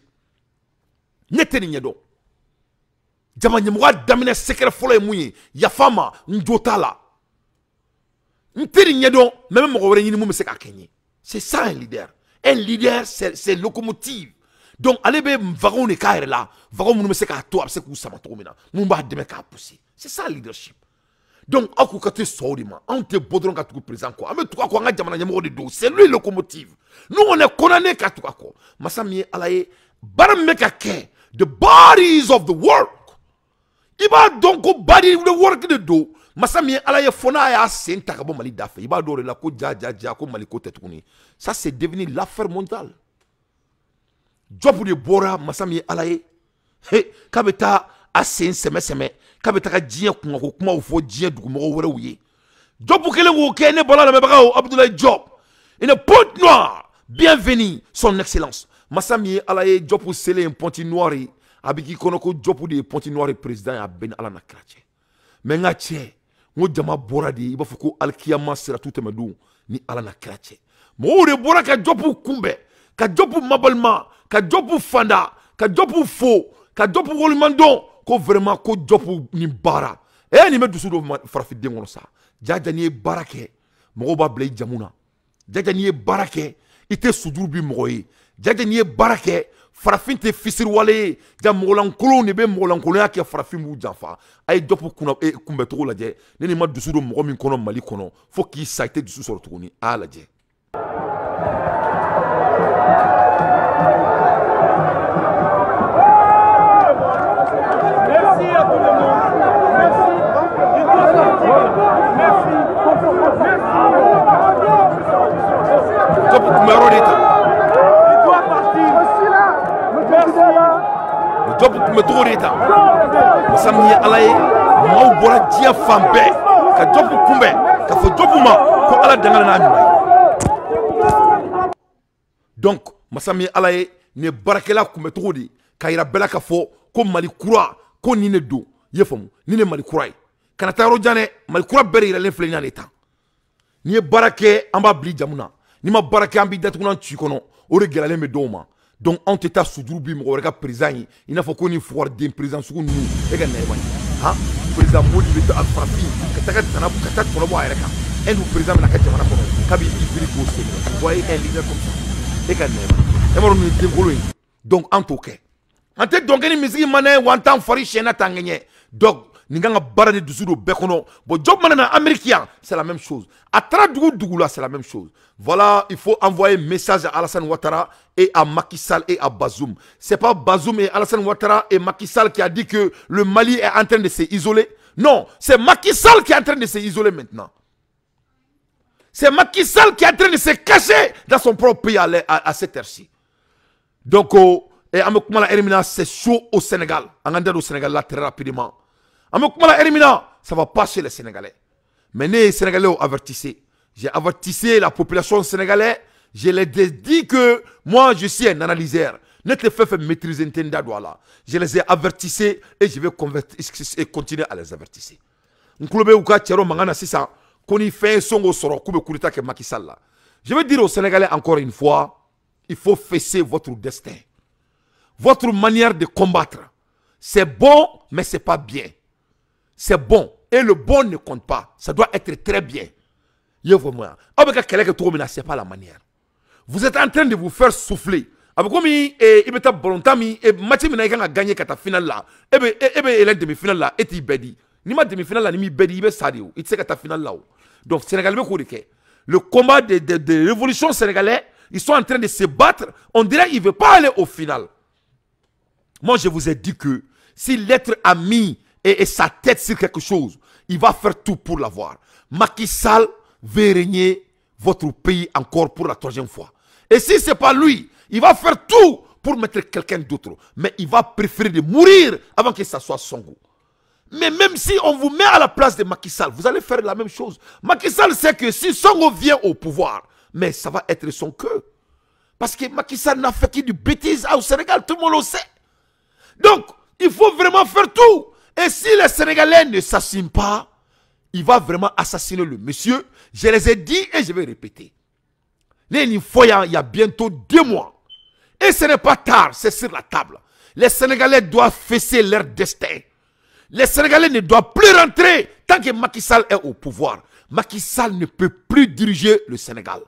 C'est ça un leader. Un leader, c'est locomotive. Donc, allez, vagon ne kaire là, vagon ne sait qu'à toi, c'est que ça m'a trouvé là. C'est ça le leadership. Donc, à quoi tu sors, on te bodron qu'à tout présent quoi. Mais toi, quoi, c'est lui le locomotive. Nous, on est condamné qu'à tout quoi. Massami alaye, baramekake, the bodies of the work. Il va donc au body of the work de dos. Massami alaye fona ya senta kabo mali dafe. Il va dore la ko ja ko maliko tetuni. Ça c'est devenu l'affaire mondiale. Job de bora masami alaye he kabeta asen seme kabeta ka djien ko kuma o fo djien du mo wore wuye job kele wo kene bala me baka Abdoulaye Diop une pointe noire bienvenue son excellence masami alaye job sele un ponti noir abiki konoko job de ponti noir président ya ben ala na krache mais ngache mo jama bora di iba fuko alkiyama sera tout medu ni ala na krache mo de bora ka job kumbe ka job mabalma ka jobu fanda, ka jobu fo, ka jobu wolimandon, ko vraiment ko jobu ni bara. Ni me dusu do farfi dengono sa. Jaja ni barake, mogo ba blay jamuna. Jaja ni barake, ite suduru bi mogoyi. Jaja ni barake, farafin te fisir wale, jam molankolo ni be molankolo ya ke farafin bu janfa. Ay jobu kuna kumbe to la je. Ni ma dusu do mogo min kono Mali kono. Fo ki saite dusu soro to ni ala je. Job me torita masami alaye mau bora dia fambe ka job kumbe ka fo job ma ko ala dangala na mi donc masami alaye ne barakela kumbe todi ka ira bela ka fo ko Mali kura ko ni ne do yefamu ni ne Mali kura kana taro jane Mali kura bere ira le flenya leta ni barake amba bli jamuna ni ma barake ambi datuna ci kono o re gelale me doma Donc, on te tape sous Droubi, on regarde président, il n'a pas qu'on y foire d'un président sous nous, et qu'on a président Modi, il est à Frafi, que tu as pour le voir, et nous président n'a qu'à te voir, Kabi, il est posté, vous voyez un leader comme ça, et qu'on a donc, en tout cas, en tête, donc, il y a une mané, ou en temps, Fari, Chena, Tanganye, donc, Ninganga barade du sud au Bekono. Bon, job manana américain, c'est la même chose. À Tradougou, c'est la même chose. Voilà, il faut envoyer un message à Alassane Ouattara et à Macky Sall et à Bazoum. C'est pas Bazoum et Alassane Ouattara et Macky Sall qui a dit que le Mali est en train de s'isoler. Non, c'est Macky Sall qui est en train de s'isoler maintenant. C'est Macky Sall qui est en train de se cacher dans son propre pays à cette heure-ci. Donc, c'est chaud au Sénégal. On est au Sénégal là très rapidement. Ça va passer les Sénégalais. Mais les Sénégalais ont avertissé. J'ai avertissé la population sénégalaise. Je leur ai dit que moi, je suis un analyseur. Ne te fais maîtriser là. Je les ai avertissés et je vais continuer à les avertisser. Je vais dire aux Sénégalais encore une fois, il faut fesser votre destin. Votre manière de combattre. C'est bon, mais ce n'est pas bien. C'est bon. Et le bon ne compte pas. Ça doit être très bien. Ce n'est pas la manière. Vous êtes en train de vous faire souffler. Comme il est volontaire, et Mathieu a gagné la finale là. Et la demi-finale là, et il bédi. Ni ma demi-finale là, ni mi bédi, il est sadio. Il sait que la finale là. Donc, Sénégal, le combat de révolution sénégalais, ils sont en train de se battre. On dirait qu'ils ne veulent pas aller au final. Moi, je vous ai dit que si l'être a mis et sa tête sur quelque chose, il va faire tout pour l'avoir. Macky Sall veut régner votre pays encore pour la troisième fois. Et si ce n'est pas lui, il va faire tout pour mettre quelqu'un d'autre. Mais il va préférer de mourir avant que ça soit son goût. Mais même si on vous met à la place de Macky Sall, vous allez faire la même chose. Macky Sall sait que si Sonko vient au pouvoir, mais ça va être son queue. Parce que Macky Sall n'a fait que du bêtise au Sénégal, tout le monde le sait. Donc, il faut vraiment faire tout. Et si les Sénégalais ne s'assument pas, il va vraiment assassiner le monsieur. Je les ai dit et je vais répéter. Il y a bientôt 2 mois. Et ce n'est pas tard, c'est sur la table. Les Sénégalais doivent fesser leur destin. Les Sénégalais ne doivent plus rentrer tant que Macky Sall est au pouvoir. Macky Sall ne peut plus diriger le Sénégal.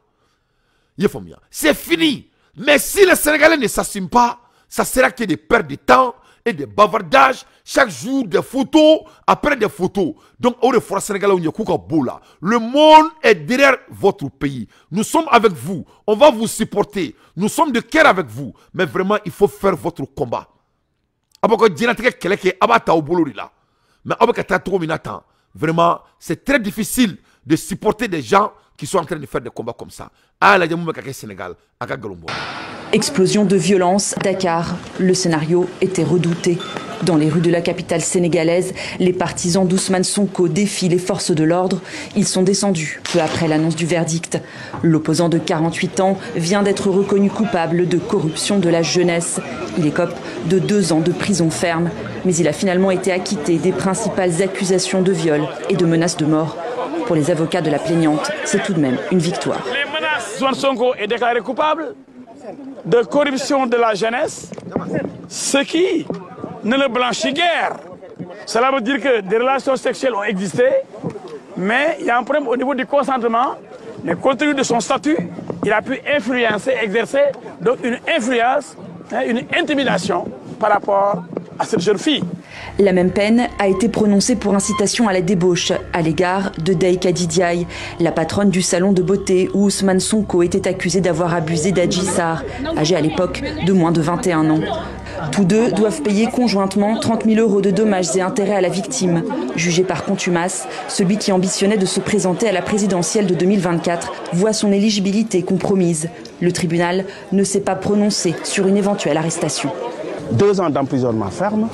C'est fini. Mais si les Sénégalais ne s'assument pas, ça sera que des pertes de temps et des bavardages. Chaque jour, des photos, après des photos. Donc, le monde est derrière votre pays. Nous sommes avec vous. On va vous supporter. Nous sommes de cœur avec vous. Mais vraiment, il faut faire votre combat. Mais vraiment, c'est très difficile de supporter des gens qui sont en train de faire des combats comme ça. Explosion de violence, Dakar. Le scénario était redouté. Dans les rues de la capitale sénégalaise, les partisans d'Ousmane Sonko défient les forces de l'ordre. Ils sont descendus peu après l'annonce du verdict. L'opposant de 48 ans vient d'être reconnu coupable de corruption de la jeunesse. Il écope de 2 ans de prison ferme, mais il a finalement été acquitté des principales accusations de viol et de menaces de mort. Pour les avocats de la plaignante, c'est tout de même une victoire. Ousmane Sonko est déclaré coupable de corruption de la jeunesse, ce qui ne le blanchit guère. Cela veut dire que des relations sexuelles ont existé, mais il y a un problème au niveau du consentement. Mais compte tenu de son statut, il a pu influencer, exercer donc une influence, une intimidation par rapport à cette jeune fille. La même peine a été prononcée pour incitation à la débauche à l'égard de Daïka Didiaye, la patronne du salon de beauté où Ousmane Sonko était accusé d'avoir abusé d'Adji Sarr, âgé à l'époque de moins de 21 ans. Tous deux doivent payer conjointement 30 000 € de dommages et intérêts à la victime. Jugé par contumace, celui qui ambitionnait de se présenter à la présidentielle de 2024 voit son éligibilité compromise. Le tribunal ne s'est pas prononcé sur une éventuelle arrestation. 2 ans d'emprisonnement ferme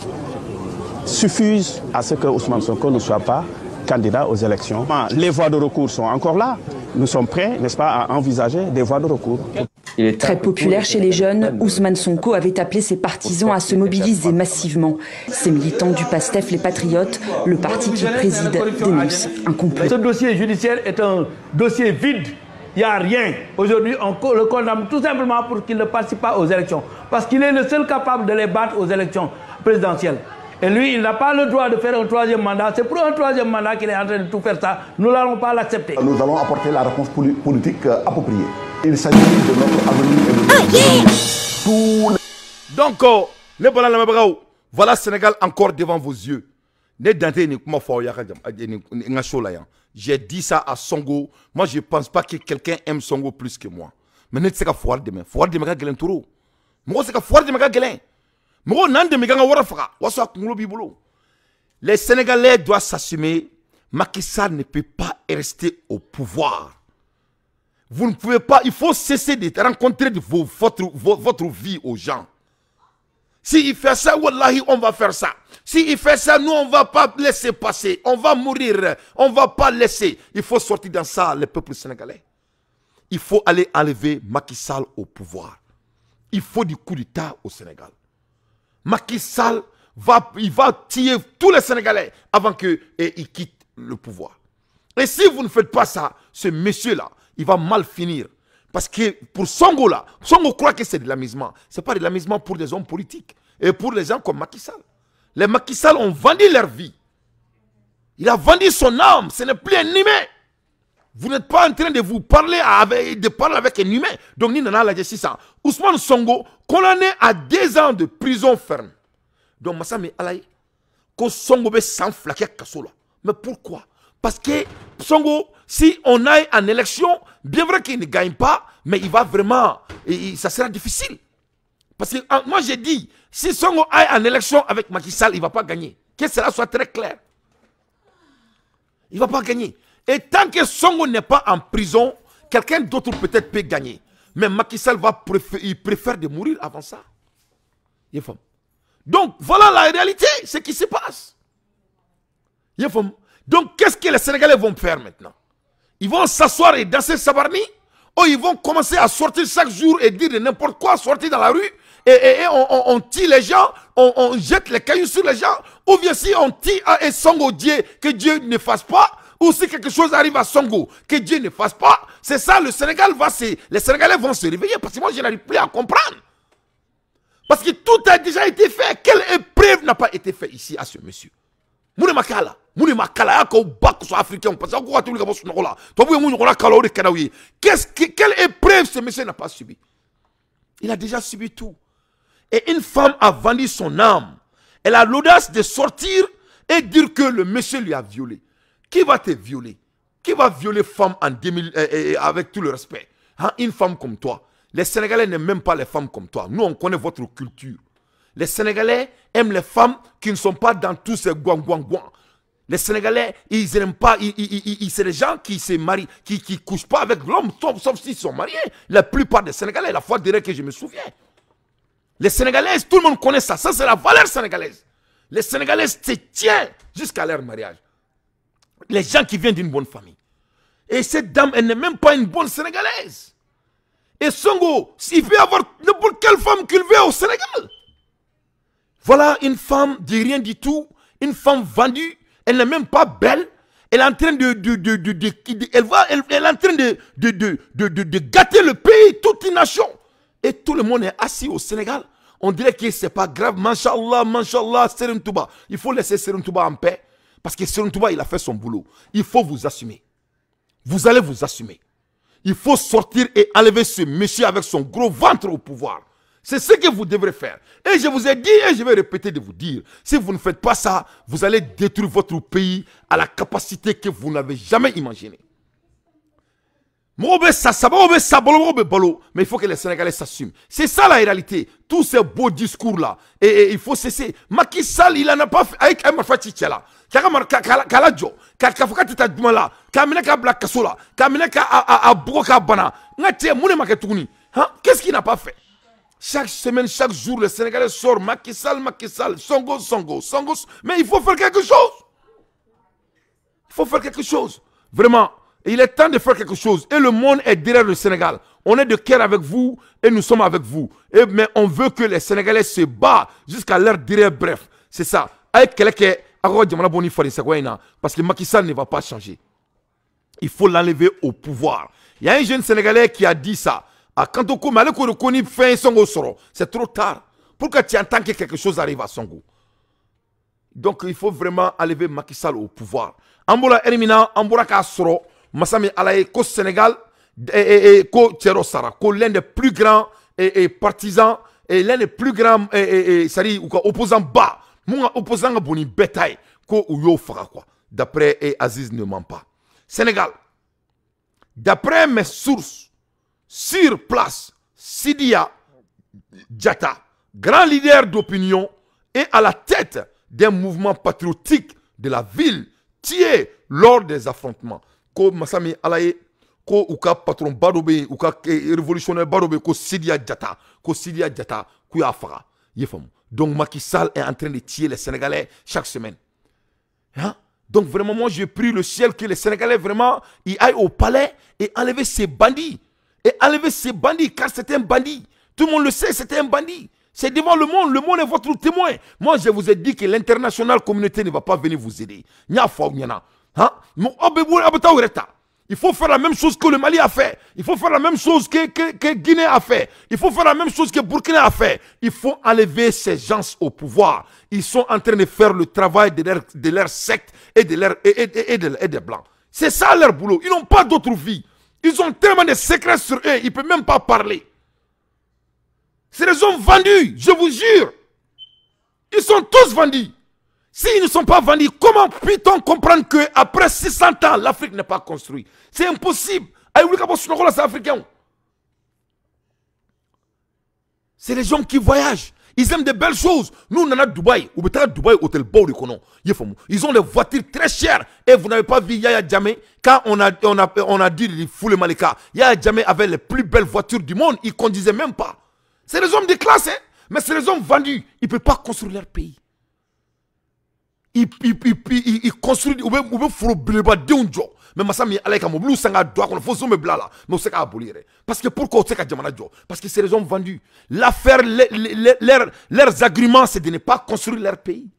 suffisent à ce que Ousmane Sonko ne soit pas candidat aux élections. Les voies de recours sont encore là. Nous sommes prêts, n'est-ce pas, à envisager des voies de recours. Très populaire chez les jeunes, Ousmane Sonko avait appelé ses partisans à se mobiliser massivement. Ces militants du PASTEF, les Patriotes, le parti qu'il préside, dénoncent un complot. Ce dossier judiciaire est un dossier vide. Il n'y a rien. Aujourd'hui, on le condamne tout simplement pour qu'il ne participe pas aux élections. Parce qu'il est le seul capable de les battre aux élections présidentielles. Et lui, il n'a pas le droit de faire un troisième mandat. C'est pour un troisième mandat qu'il est en train de tout faire ça. Nous n'allons pas l'accepter. Nous allons apporter la réponse politique appropriée. Il s'agit de notre avenir et de Donc, voilà Sénégal encore devant vos yeux. J'ai dit ça à Songo. Moi, je ne pense pas que quelqu'un aime Songo plus que moi. Mais ne sais pas foire demain. Foire demain, galen touro. Moi, c'est que foire demain, galen. Les Sénégalais doivent s'assumer. Macky Sall ne peut pas rester au pouvoir. Vous ne pouvez pas. Il faut cesser de rencontrer votre vie aux gens. S'il fait ça, wallahi, on va faire ça. S'il fait ça, nous, on ne va pas laisser passer. On va mourir. On ne va pas laisser. Il faut sortir dans ça, le peuple sénégalais. Il faut aller enlever Macky Sall au pouvoir. Il faut du coup d'État au Sénégal. Macky Sall va tuer tous les Sénégalais avant qu'il quitte le pouvoir. Et si vous ne faites pas ça, ce monsieur-là, il va mal finir. Parce que pour Songo là, Songo croit que c'est de l'amusement. Ce n'est pas de l'amusement pour des hommes politiques. Et pour les gens comme Macky Sall. Les Macky Sall ont vendu leur vie. Il a vendu son âme. Ce n'est plus un humain. Vous n'êtes pas en train de vous parler avec un humain. Donc, nous avons la justice. Ousmane Songo, condamné à 2 ans de prison ferme. Donc, Massami Alaï, que Songo be s'enflaquer Kassola. Mais pourquoi? Parce que Songo, si on aille en élection, bien vrai qu'il ne gagne pas, mais il va vraiment, ça sera difficile. Parce que moi j'ai dit, si Songo aille en élection avec Macky Sall, il ne va pas gagner. Que cela soit très clair. Il ne va pas gagner. Et tant que Songo n'est pas en prison, quelqu'un d'autre peut-être peut gagner. Mais Macky Sall il préfère de mourir avant ça. Donc voilà la réalité, ce qui se passe. Donc qu'est-ce que les Sénégalais vont faire maintenant? Ils vont s'asseoir et danser Sabarni? Ou ils vont commencer à sortir chaque jour et dire n'importe quoi, sortir dans la rue et on tue les gens, on jette les cailloux sur les gens? Ou bien si on tue à Songo Dieu, que Dieu ne fasse pas? Ou si quelque chose arrive à Songo, que Dieu ne fasse pas? C'est ça, les Sénégalais vont se réveiller parce que moi je n'arrive plus à comprendre. Parce que tout a déjà été fait. Quelle épreuve n'a pas été faite ici à ce monsieur? Quelle épreuve ce monsieur n'a pas subi? Il a déjà subi tout. Et une femme a vendu son âme. Elle a l'audace de sortir et dire que le monsieur lui a violé. Qui va te violer? Qui va violer femme en 2000 avec tout le respect? Hein, une femme comme toi. Les Sénégalais n'aiment même pas les femmes comme toi. Nous, on connaît votre culture. Les Sénégalais aiment les femmes qui ne sont pas dans tous ces guang-guang-guang. Les Sénégalais, ils n'aiment pas, c'est les gens qui se marient, qui ne couchent pas avec l'homme, sauf s'ils sont mariés. La plupart des Sénégalais, la fois dernière que je me souviens. Les Sénégalais, tout le monde connaît ça. Ça, c'est la valeur sénégalaise. Les Sénégalais se tiennent jusqu'à leur mariage. Les gens qui viennent d'une bonne famille. Et cette dame, elle n'est même pas une bonne Sénégalaise. Et Songo, il veut avoir n'importe quelle femme qu'il veut au Sénégal. Voilà une femme de rien du tout, une femme vendue, elle n'est même pas belle, elle est en train de gâter le pays, toute une nation. Et tout le monde est assis au Sénégal. On dirait que ce n'est pas grave, Masha'Allah, Masha'Allah, Serine Touba. Il faut laisser Serine Touba en paix, parce que Serine Touba, il a fait son boulot. Il faut vous assumer. Vous allez vous assumer. Il faut sortir et enlever ce monsieur avec son gros ventre au pouvoir. C'est ce que vous devrez faire. Et je vous ai dit, et je vais répéter de vous dire, si vous ne faites pas ça, vous allez détruire votre pays à la capacité que vous n'avez jamais imaginée. Mais il faut que les Sénégalais s'assument. C'est ça la réalité. Tous ces beaux discours-là. Et il faut cesser. Macky Sall, il n'en a pas fait. Avec un Mafatitela. Kalajo. Kakafakatita Dumala. Kamineka Blakasola. Kamineka Aboka Bana. Qu'est-ce qu'il n'a pas fait? Chaque semaine, chaque jour, les Sénégalais sortent Macky Sall, Songo, Songo, Songo. Mais il faut faire quelque chose. Il faut faire quelque chose. Vraiment. Il est temps de faire quelque chose. Et le monde est derrière le Sénégal. On est de cœur avec vous et nous sommes avec vous. Mais on veut que les Sénégalais se battent jusqu'à leur derrière. Bref, c'est ça. Avec quelqu'un parce que Macky Sall ne va pas changer. Il faut l'enlever au pouvoir. Il y a un jeune Sénégalais qui a dit ça. Quand on commence à reconnaître fin Songo Soro, c'est trop tard. Pourquoi tu entends que quelque chose arrive à Songo? Donc il faut vraiment enlever Macky Sall au pouvoir. Ambola Elimina, Ambola Kassoro, Massami Alaye, ko Sénégal, ko Tchero Sara, ko l'un des plus grands partisans, et l'un des plus grands opposants bas. Mon opposant boni bétail, ko Uyo Fara quoi. D'après Aziz ne ment pas. Sénégal, d'après mes sources, sur place, Sidia Diatta, grand leader d'opinion, est à la tête d'un mouvement patriotique de la ville, tué lors des affrontements. Ko Massami Alaye, ko uka patron Badobe, uka révolutionnaire Badobe, ko Sidia Diatta, kuya Fara. Donc Macky Sall est en train de tuer les Sénégalais chaque semaine. Hein? Donc vraiment, moi je prie le ciel que les Sénégalais vraiment ils aillent au palais et enlever ces bandits. Et enlever ces bandits, car c'est un bandit. Tout le monde le sait, c'était un bandit. C'est devant le monde est votre témoin. Moi je vous ai dit que l'internationale communauté ne va pas venir vous aider. Il faut faire la même chose que le Mali a fait. Il faut faire la même chose que Guinée a fait. Il faut faire la même chose que Burkina a fait. Il faut enlever ces gens au pouvoir. Ils sont en train de faire le travail de leur secte et des Blancs. C'est ça leur boulot. Ils n'ont pas d'autre vie. Ils ont tellement de secrets sur eux, ils ne peuvent même pas parler. C'est des hommes vendus, je vous jure. Ils sont tous vendus. S'ils ne sont pas vendus, comment peut-on comprendre qu'après 600 ans, l'Afrique n'est pas construite? C'est impossible. C'est les gens qui voyagent. Ils aiment des belles choses. Nous, on a Dubaï. Dubaï, hôtel beau de Konon. Ils ont des voitures très chères. Et vous n'avez pas vu Yaya Jammeh. Quand on a dit de Foulé Malika, Yaya Jammeh avait les plus belles voitures du monde. Ils ne conduisaient même pas. C'est les hommes de classe, hein. Mais c'est les hommes vendus. Ils ne peuvent pas construire leur pays. Ils construisent. Ils peuvent faire mais Massami Alaïka Moblou Sanga doit qu'on faut me blala. Mais on sait qu'à abolir. Parce que pourquoi on sait qu'à Djamana Djo? Parce que c'est les hommes vendus. L'affaire, leurs agréments, c'est de ne pas construire leur pays.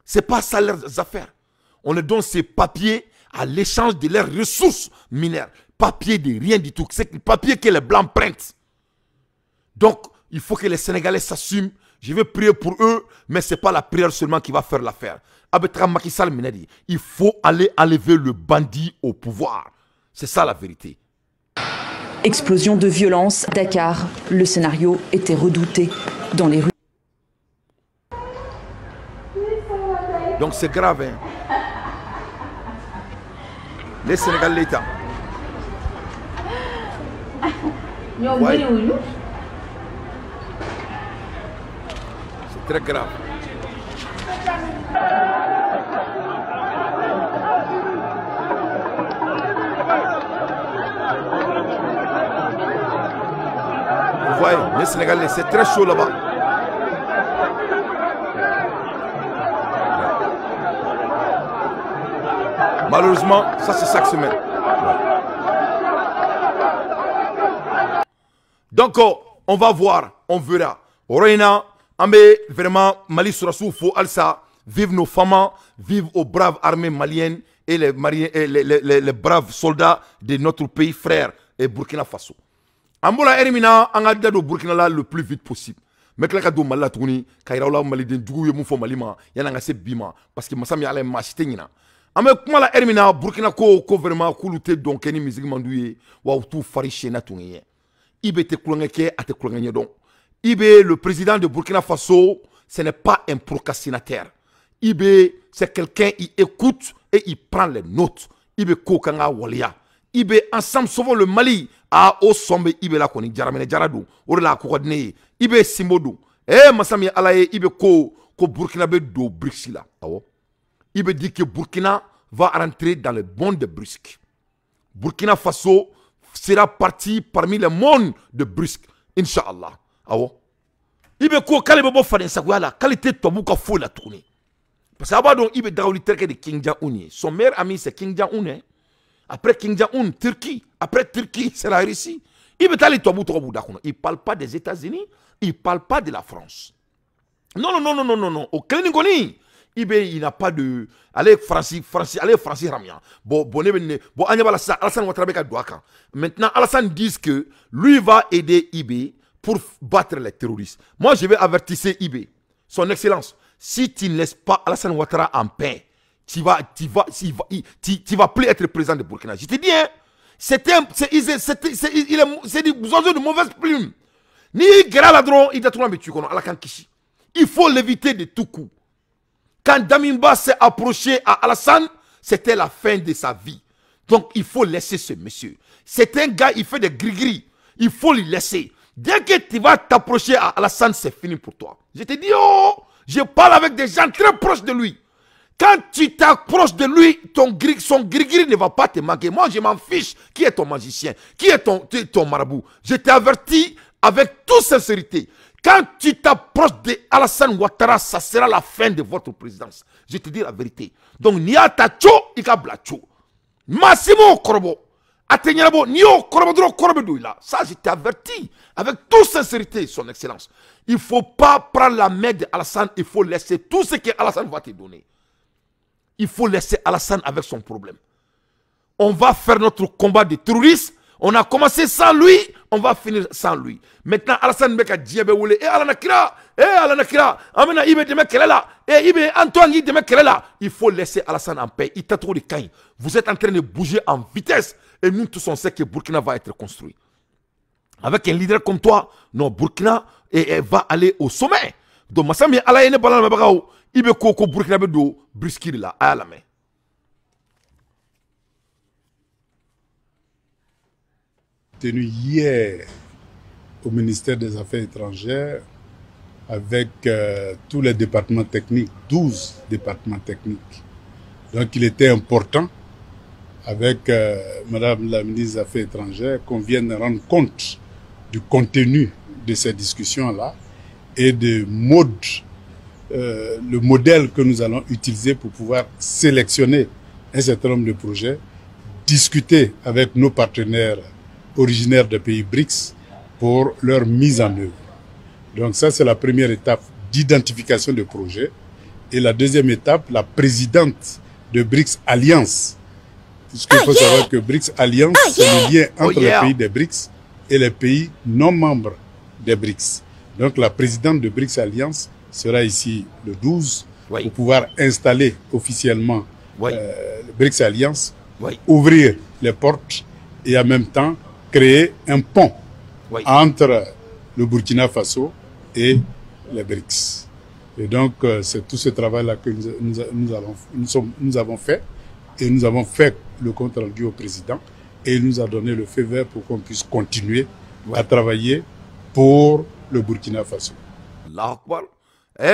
C'est pas ça leurs affaires. On leur donne ces papiers à l'échange de leurs ressources minières. Papier de rien du tout. C'est le papier que les Blancs prennent. Donc, il faut que les Sénégalais s'assument. Je vais prier pour eux, mais ce n'est pas la prière seulement qui va faire l'affaire. Il faut aller enlever le bandit au pouvoir. C'est ça la vérité. Explosion de violence, Dakar. Le scénario était redouté dans les rues. Donc c'est grave. Hein? Les Sénégalais, l'État. Ouais. C'est très grave. Vous voyez, les Sénégalais, c'est très chaud là-bas. Malheureusement, ça c'est chaque semaine. Donc, on va voir, on verra. Reina, Ambe, vraiment, Mali Sourassou, faut Alsa, vive nos femmes, vive aux braves armées maliennes et les braves soldats de notre pays frère et Burkina Faso. Ambola Erimina, on a dit au Burkina là le plus vite possible. Mais que la do Mali tourni, Kairaoula Mali den Djougou Yemou Malima, Yananga se bima, parce que Massami allait m'acheter. Ame kuma la Erimina, Burkina ko vraiment koulouté donc ni musique mandouye, wa tout fariché na tourni. Ibe te koulangeke a te koulangé donc. Ibe, le président de Burkina Faso, ce n'est pas un procrastinateur. Ibe, c'est quelqu'un qui écoute et il prend les notes. Ibe kokanga walia. Ibe, ensemble, sauvons le Mali. A o sombe Ibe la koni jaramene jaradu. Ore la kokodne. Ibe simbodu. Masami alaye Ibe ko Burkina be do BRICS là. Ibe dit que Burkina va rentrer dans le monde de BRICS. Burkina Faso sera parti parmi les mondes de BRICS. Inch'Allah. Ibe ko kale bobo faden sakwala qualité tobu ka fo la tourner parce que abadon ibe dawli terke de King Jong-un. Son meilleur ami c'est King Jong-un. Après King Jong-un, Turquie, après Turquie c'est la Russie. Ibe tali tobu dakono. Il parle pas des États-Unis, il parle pas de la France. Non. Au Klénigoni, Ibé, il n'a pas de. Allez, Francis Ramian. Bon, Alassane Ouattara ka Douakan. Maintenant, Alassane dit que lui va aider Ibé pour battre les terroristes. Moi, je vais avertir Ibé, son excellence, si tu ne laisses pas Alassane Ouattara en paix, tu vas plus être président de Burkina. Je te dis, hein, c'est des oiseaux de mauvaise plume. Ni Gara Ladron, il doit trouver un Kishi. Il faut l'éviter de tout coup. Quand Damimba s'est approché à Alassane, c'était la fin de sa vie. Donc il faut laisser ce monsieur. C'est un gars, il fait des gris-gris. Il faut lui laisser. Dès que tu vas t'approcher à Alassane, c'est fini pour toi. Je te dis, oh, je parle avec des gens très proches de lui. Quand tu t'approches de lui, son gris-gris ne va pas te manquer. Moi, je m'en fiche. Qui est ton magicien? Qui est ton marabout? Je t'ai averti avec toute sincérité. Quand tu t'approches de Alassane Ouattara, ça sera la fin de votre présidence. Je te dis la vérité. Donc, Niata Cho, Ikabla Cho. Massimo Korobo. Atenyarabo, Nio Korobodro Korobedouila. Ça, je t'ai averti avec toute sincérité, son excellence. Il ne faut pas prendre la main d'Alassane, il faut laisser tout ce que Alassane va te donner. Il faut laisser Alassane avec son problème. On va faire notre combat de terroristes. On a commencé sans lui, on va finir sans lui. Maintenant, Alassane Beka Djebe Oule, Alanakira, Amena Ibe Deme Kelela, Ibe Antoine Deme Kelela. Il faut laisser Alassane en paix. Il t'a trop de cailles. Vous êtes en train de bouger en vitesse. Et nous tous on sait que Burkina va être construit. Avec un leader comme toi, non, Burkina va aller au sommet. Donc, Massami Alayene Balan Mabagao, Ibe Koko Burkina Bedo, Briskiri là, à la main. Tenu hier au ministère des Affaires étrangères avec tous les départements techniques, 12 départements techniques. Donc il était important avec Madame la ministre des Affaires étrangères qu'on vienne rendre compte du contenu de ces discussions-là et le modèle que nous allons utiliser pour pouvoir sélectionner un certain nombre de projets, discuter avec nos partenaires originaires des pays BRICS pour leur mise en œuvre. Donc ça, c'est la première étape d'identification de projets. Et la deuxième étape, la présidente de BRICS Alliance. Puisqu'il faut savoir que BRICS Alliance, c'est le lien entre les pays des BRICS et les pays non membres des BRICS. Donc la présidente de BRICS Alliance sera ici le 12 pour pouvoir installer officiellement le BRICS Alliance, ouvrir les portes et en même temps créer un pont entre le Burkina Faso et les BRICS. Et donc, c'est tout ce travail-là que nous avons fait. Et nous avons fait le compte rendu au président. Et il nous a donné le feu vert pour qu'on puisse continuer à travailler pour le Burkina Faso. Allahu Akbar.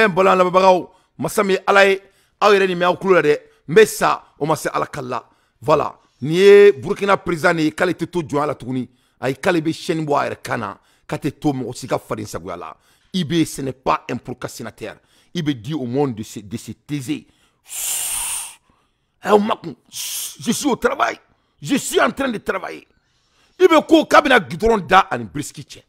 Bolan la babagao. Masami alaye. Awere ni me awkulo de. Messa o massa alakalla. Voilà. Nié Burkina président ni kale te to joa la tuguni. Ay kale be chen bo air kana. Kate to mo sika farin sagwala. Ibe ce n'est pas un procrastinateur. Ibe dit au monde de se taiser. Je suis au travail. Je suis en train de travailler. Ibe ko kabina gidron da an briskiche.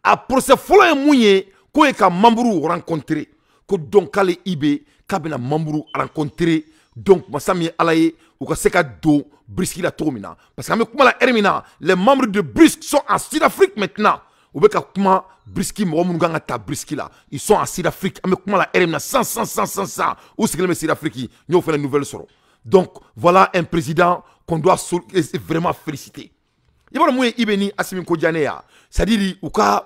A procès folo e mounye ko e ka mamburu rencontrer. Ko donc kale ibe kabina mamburu rencontrer. Donc masami alaye ou ka seka do briski la tomina. Parce que comme la hermina, les membres de Brisk sont en Sud-Afrique maintenant. Ou bien comment Briski Moumunganga ta Briski là, ils sont en Sud-Afrique. Mais comment la hermina 100 où c'est que les Sud-Afrique nous fait une nouvelle soro. Donc voilà un président qu'on doit vraiment féliciter. Il va nous ibeni Assimi Kodjanea, c'est-à-dire ou ka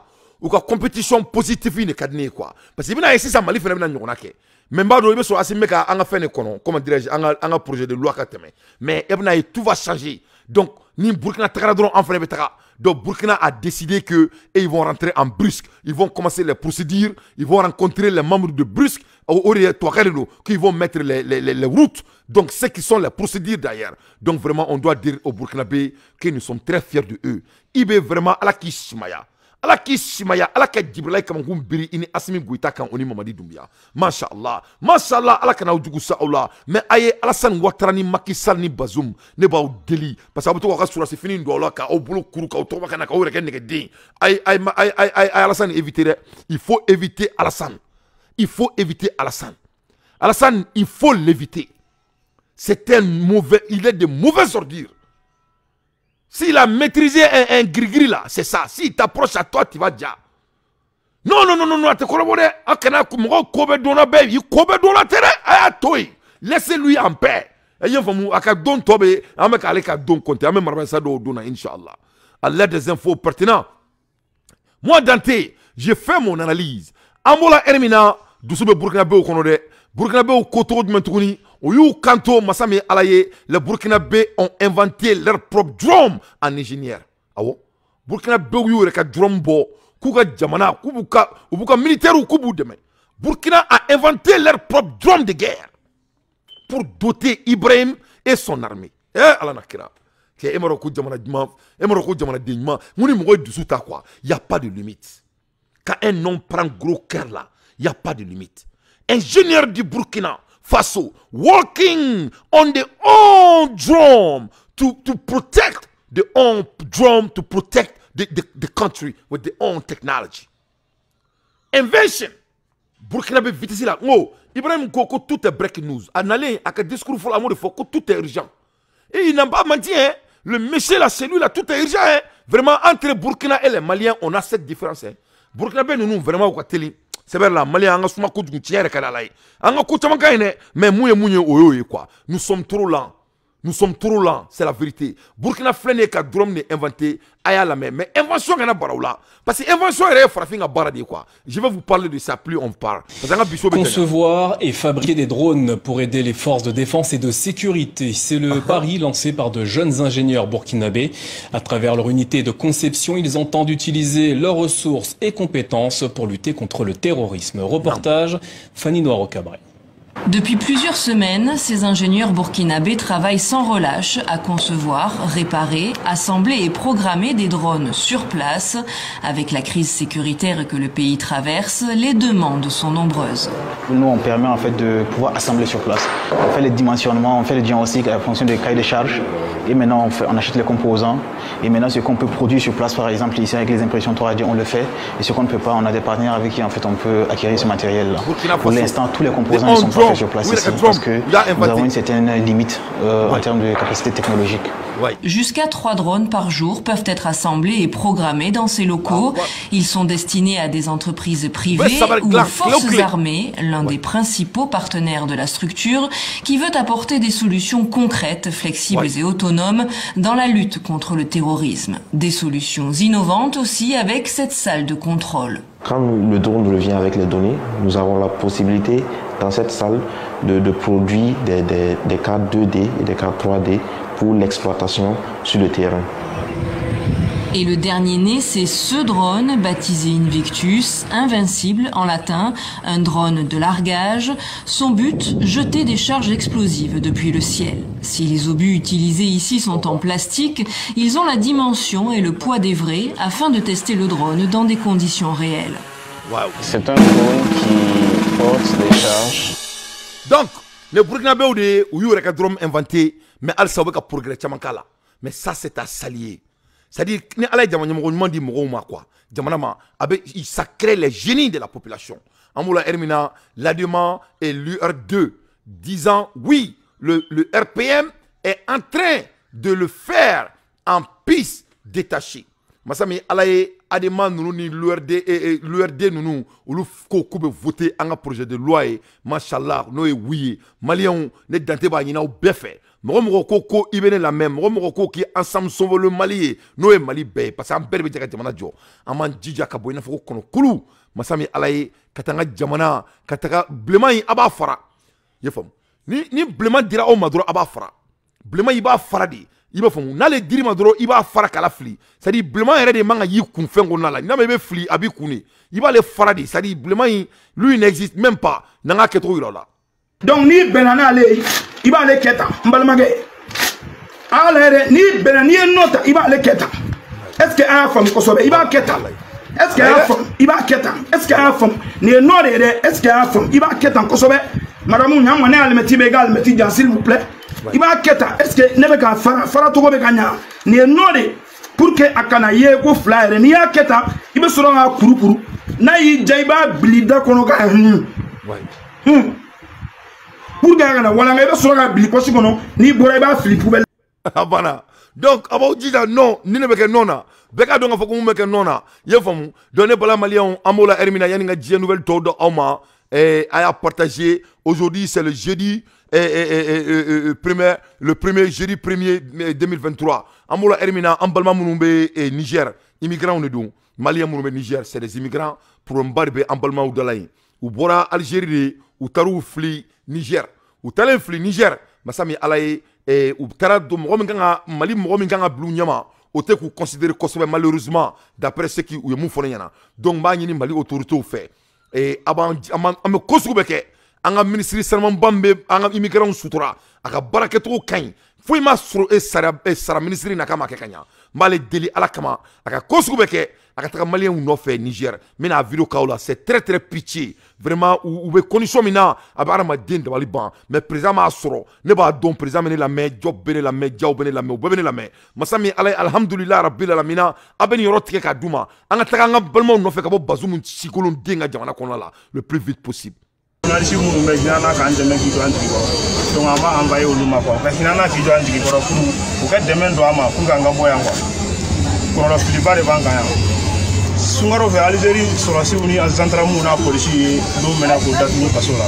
compétition positive ne kadne quoi. Parce que bien ici ça Mali fait na nyonake. Mais mbado ibe so Assimi ka anga fait ne kono, comment dirais-je, anga projet de loi kateme. Mais ebna tout va changer. Donc ni Burkina Tagaradron en fait betara. Donc Burkina a décidé que ils vont rentrer en Brusque. Ils vont commencer les procédures. Ils vont rencontrer les membres de Brusque. Qui vont mettre les routes. Donc ce qui sont les procédures d'ailleurs. Donc vraiment on doit dire au Burkinabé que nous sommes très fiers de eux. Ibe vraiment ala ki shimaya. Ala ki shimaya. Ala ka Djibrila Kamangou Biri ini Assimi Goïta kan oni Mamadi Doumbia. Masha'Allah. Masha'Allah ala kana ujugu sa'Allah. Mais aye Alassane Ouattara ni Macky Sall ni Bazoum ne ba deli. Parce que abuto waka sura c'est fini ndo ka au boulot kuru ka to baka na ka wure ken ne din. Aye Alassane éviter. Il faut éviter Alassane. Il faut éviter Alassane. Alassane, il faut l'éviter. C'est un mauvais, il est de mauvaises ordures. S'il a maîtrisé un gris-gris là, c'est ça. S'il t'approche à toi, tu vas dire. Non, non, non, non, non, tu collaboré. Laissez-lui en paix. À l'aide des infos pertinentes. Moi, Dante, j'ai fait mon analyse. Ambola Hermina, Dousoube Burkinabé au Konode, Burkinabé au Koto de Mentouni, au You Kanto, Massami Alaye, les Burkinabé ont inventé leur propre drum en ingénieur. Ah bon? Burkinabé ou You Reka drum bo, Kuga Jamana, Kubuka militaire ou Kubu demain. Burkina a inventé leur propre drum de guerre pour doter Ibrahim et son armée. Eh, Alanakira. Il n'y a pas de limite. Quand un homme prend gros cœur là, il n'y a pas de limite. Ingénieur du Burkina Faso, working on the own drum to protect the own drum, to protect the country with the own technology. Invention. Burkina be vitesse là. Oh, Ibrahim Koko, tout est breaking news. En allant à un discours pour l'amour de Foko, tout est urgent. Et il n'a pas menti, hein. Le monsieur là, c'est lui là, tout est urgent. Hein. Vraiment, entre Burkina et les Maliens, on a cette différence. Hein. Burkina, nous, vraiment, au télé. C'est vrai, là, Maliens, on a souvent coup de tiers, mais nous sommes trop lents. Nous sommes trop lents, c'est la vérité. Burkina Faso ka drum n'est inventé, aya la même. Mais invention gana baraoula. Parce que invention est frapping à baradi quoi. Je vais vous parler de ça, plus on parle. Concevoir et fabriquer des drones pour aider les forces de défense et de sécurité. C'est le pari lancé par de jeunes ingénieurs burkinabés. À travers leur unité de conception, ils entendent utiliser leurs ressources et compétences pour lutter contre le terrorisme. Reportage, Fanny Noiro-Cabré. Depuis plusieurs semaines, ces ingénieurs burkinabés travaillent sans relâche à concevoir, réparer, assembler et programmer des drones sur place. Avec la crise sécuritaire que le pays traverse, les demandes sont nombreuses. Nous, on permet en fait de pouvoir assembler sur place. On fait les dimensionnements, on fait le diagnostic à la fonction des cahiers de charges. Et maintenant, on achète les composants. Et maintenant, ce qu'on peut produire sur place, par exemple, ici avec les impressions 3D, on le fait. Et ce qu'on ne peut pas, on a des partenaires avec qui en fait on peut acquérir ce matériel-là. Pour l'instant, tous les composants ne sont pas faits sur place ici parce que nous avons une certaine limite en termes de capacité technologique. Jusqu'à 3 drones par jour peuvent être assemblés et programmés dans ces locaux. Ils sont destinés à des entreprises privées ou aux forces armées, l'un des principaux partenaires de la structure, qui veut apporter des solutions concrètes, flexibles et autonomes dans la lutte contre le terrorisme. Des solutions innovantes aussi avec cette salle de contrôle. Quand le drone vient avec les données, nous avons la possibilité dans cette salle de produire des cartes 2D et des cartes 3D pour l'exploitation sur le terrain. Et le dernier né, c'est ce drone baptisé Invictus, invincible en latin, un drone de largage. Son but, jeter des charges explosives depuis le ciel. Si les obus utilisés ici sont en plastique, ils ont la dimension et le poids des vrais afin de tester le drone dans des conditions réelles. C'est un drone qui porte des charges. Donc, le Burkinabé ou y aurait drone inventé, mais al savoir qu'à progrès Tchamankala. Mais ça, c'est à s'allier. C'est-à-dire, ça crée les génies de la population. Amoula Hermina, l'ADEMA et l'UR2 disant oui, le RPM est en train de le faire en piste détachée. Masami Alaye, ADEMA, nous, l'URD et l'URD, nous, ou nous, voter un projet de loi et, machallah, nous, oui, Maliens, nous, d'anteba, nous, béfé. Moroko ibene la même moroko qui ensemble sauve le Mali no Mali be parce que amber be jaga jamana jo aman jija ka boyna foko kono kulu masami alaye katanga jamana kataka blema aba fara yefam ni blema dira o madro aba fara blema iba fara di iba fam na le diri madro iba fara kala fli c'est dire blema ere de manga yi kun fengo na la na me be fli abi kuni iba le fara di c'est dire blema lui n'existe même pas nanga ketro irola. Donc ni benana ale iba ale keta mbalmage ale ni benani nota iba ale keta est-ce que a femme ko sobe iba keta est-ce que a femme iba keta est-ce que a femme ni no de est-ce que a femme iba keta ko sobe madame nyam ne ale meti begal meti jan s'il vous plaît iba keta est-ce que ne be ka fara to go be kanya ni no de pour que akana ye go flyer ni ya keta ibe soro nga kurukuru na yi jaiba blida kono ka pour gagner na wala ngebe so ga bili posi kono ni bora ba fili poubelle abana donc abo dida non ni ne beke nona beka donga foko mu beke nona ye famu donner bala malien amola hermina yani nga die nouvelle todo oma a partagé aujourd'hui c'est le jeudi le premier jeudi 1er 2023 amola hermina ambalma munumbe Niger immigrants ne dont malien munumbe Niger c'est des immigrants pour mbarbe ambalma ou dalay ou bora Algérie ou tarou fli Niger ou talent fli Niger masami alaye ou tara do mɔgɔ mali mɔgɔ min kan ka bila u ɲɛma o tɛ k'u considérer kosɛbɛ malheureusement d'après ce qui u ye mun fɔ ne ɲɛna donc n b'a ɲini mali autorités fɛ an bɛ ko sugu bɛ kɛ an ka ministre sanumanba min bɛ an ka immigrants sutura a ka baara kɛcogo ka ɲi foyi ma sɔrɔ sara ministre na k'a ma kɛ ka ɲa n b'ale deli ala kama a ka ko sugu bɛ kɛ a ka taga maliyɛnw nɔfɛ Niger n bɛna vidéo k'aw la c'est très très pitié vraiment u bɛ condition min na a bɛ adamaden dabali ban mais président m'a sɔrɔ ne b'a dɔn président bɛ ne lamɛn Job bɛ ne lamɛn Jaw bɛ ne lamɛn u bɛɛ bɛ ne lamɛn masa min ala ye alhamdulilayi rabil alamina a bɛ nin yɔrɔ tigɛ k'a d'u ma an ka taga an ka balimaw nɔfɛ ka bɔ Bazoum Sikolo den ka jamana kɔnɔna la le plus vite possible. journaliste minnu bɛ hinana k'an dɛmɛ k'i jɔ an jigi kɔrɔ donc an b'a envoyé olu ma quoi ka hinana k'i jɔ an jigi kɔrɔ pour u ka dɛmɛ don an ma pour k'an ka bɔ yan quoi kɔlɔlɔ filiba de b'an kan yan sunkaro fɛ Algérie sɔrɔsiw ni gendarmew n'a polisi ye dɔw minɛ k'u datugu kaso la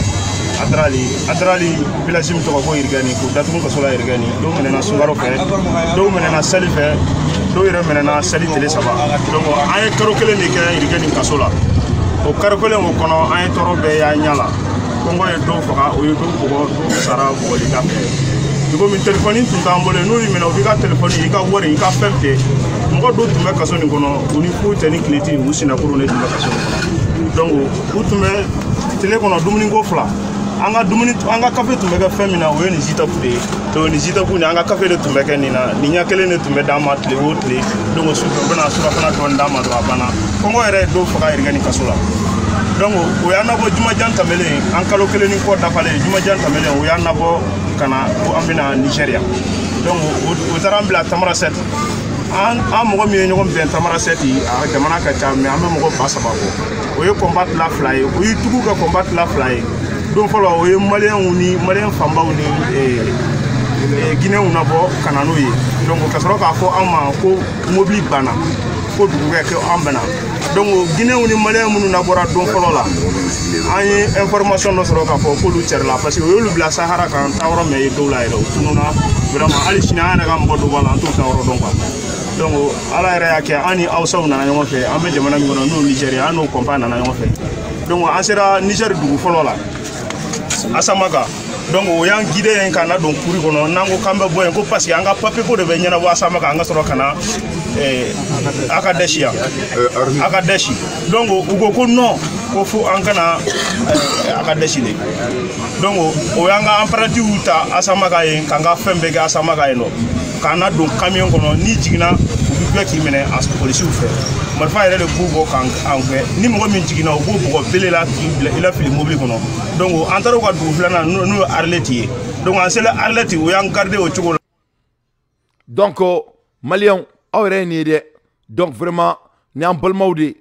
Adrali village min tɔgɔ ko Yirigani k'u datugu kaso la Yirigani dɔw minɛna sunkaro fɛ dɔw minɛna seli fɛ dɔw yɛrɛ minɛna seli tile 3 donc an ye kalo 1 de kɛ Yirigani kaso la o kalo 1 o kɔnɔ an ye tɔɔrɔ bɛɛ y'an ɲɛ la kɔngɔ ye dɔw faga o ye dɔw bugɔ dɔw sara bugɔli da fɛ dugu min téléphone tun t'an bolo n'u y'i minɛ u b'i ka téléphone i ka wari i ka fɛn bɛɛ mɔgɔ dɔw tun bɛ kaso nin kɔnɔ u ni foyi tɛ ni tile tɛ u sinakuru ne tun bɛ kaso nin kɔnɔ donc u tun bɛ tile kɔnɔ dumuni ko 2 an ka café tun bɛ kɛ fɛn min na o ye nin jitapu de ye donc nin jitapu ni an ka café de tun bɛ kɛ nin na nin ɲɛ kelen de tun bɛ d'an ma tile o tile donc sufɛ u bɛna surafana dɔɔni d'an ma dɔrɔn a banna kɔngɔ yɛrɛ ye dɔw faga Yirigani kaso la donc o y'an nabɔ jumajan tɛmɛlen an kalo 1 ni kɔ dafalen jumajan tɛmɛlen o y'an nabɔ ka na ko an bɛna Nigéria donc o taara an bila Tamarasɛti an mɔgɔ min ye ɲɔgɔn bɛn Tamarasɛti a jamana ka ca mais an bɛ mɔgɔ 3,000 bɔ o ye combat la 2 ye o ye tugu ka combat la 2 ye don fɔlɔ o ye maliyɛn fanbaw ni Guinéenw nabɔ ka na n'o ye donc ka sɔrɔ k'a fɔ an ma ko mobili banna ko dugu bɛ kɛ an bɛna donc Guinéenw ni maliyɛn minnu nabɔra don fɔlɔ la an ye information dɔ sɔrɔ k'a fɔ k'olu cɛrila parce que o y'olu bila Sahara kan taa yɔrɔ min ye dɔw la yɛrɛ o tununa vraiment hali sini an yɛrɛ ka mɔgɔ dɔw b'a la an t'o taa yɔrɔ dɔn quoi donc ala yɛrɛ y'a kɛ an ni Hausaw nana ɲɔgɔn fɛ an bɛ jamana min kɔnɔ n'o Nigéria an n'o compas nana ɲɔgɔn fɛ donc an sera Niger dugu fɔlɔ la Asamaga donc o y'an guidé yen ka na don kuri kɔnɔ n'an ko k'an bɛ bɔ yen ko parce que an ka papier ko de bɛ ɲɛnabɔ Asamaga an ka sɔrɔ ka na Akadesi yan Akadesi donc u ko ko non ko fo an kana Akadesi de donc o y'an ka empruntiw ta Asamaga yen k'an ka fɛn bɛɛ kɛ Asamaga yen nɔ k'an na don camion kɔnɔ ni jiginna u bɛ tila k'i minɛ a polisiw fɛ marifa yɛrɛ de b'u bɔ k'an fɛ ni mɔgɔ min jiginna u b'o bugɔ bele la k'i bila i la fili mobili kɔnɔ donc an taara u ka dugu filanan n'o ye Arleti ye donc an sera Arleti o y'an garder o cogo la. donc maliyɛnw aw yɛrɛ ye nin ye dɛ donc vraiment ni an balimaw de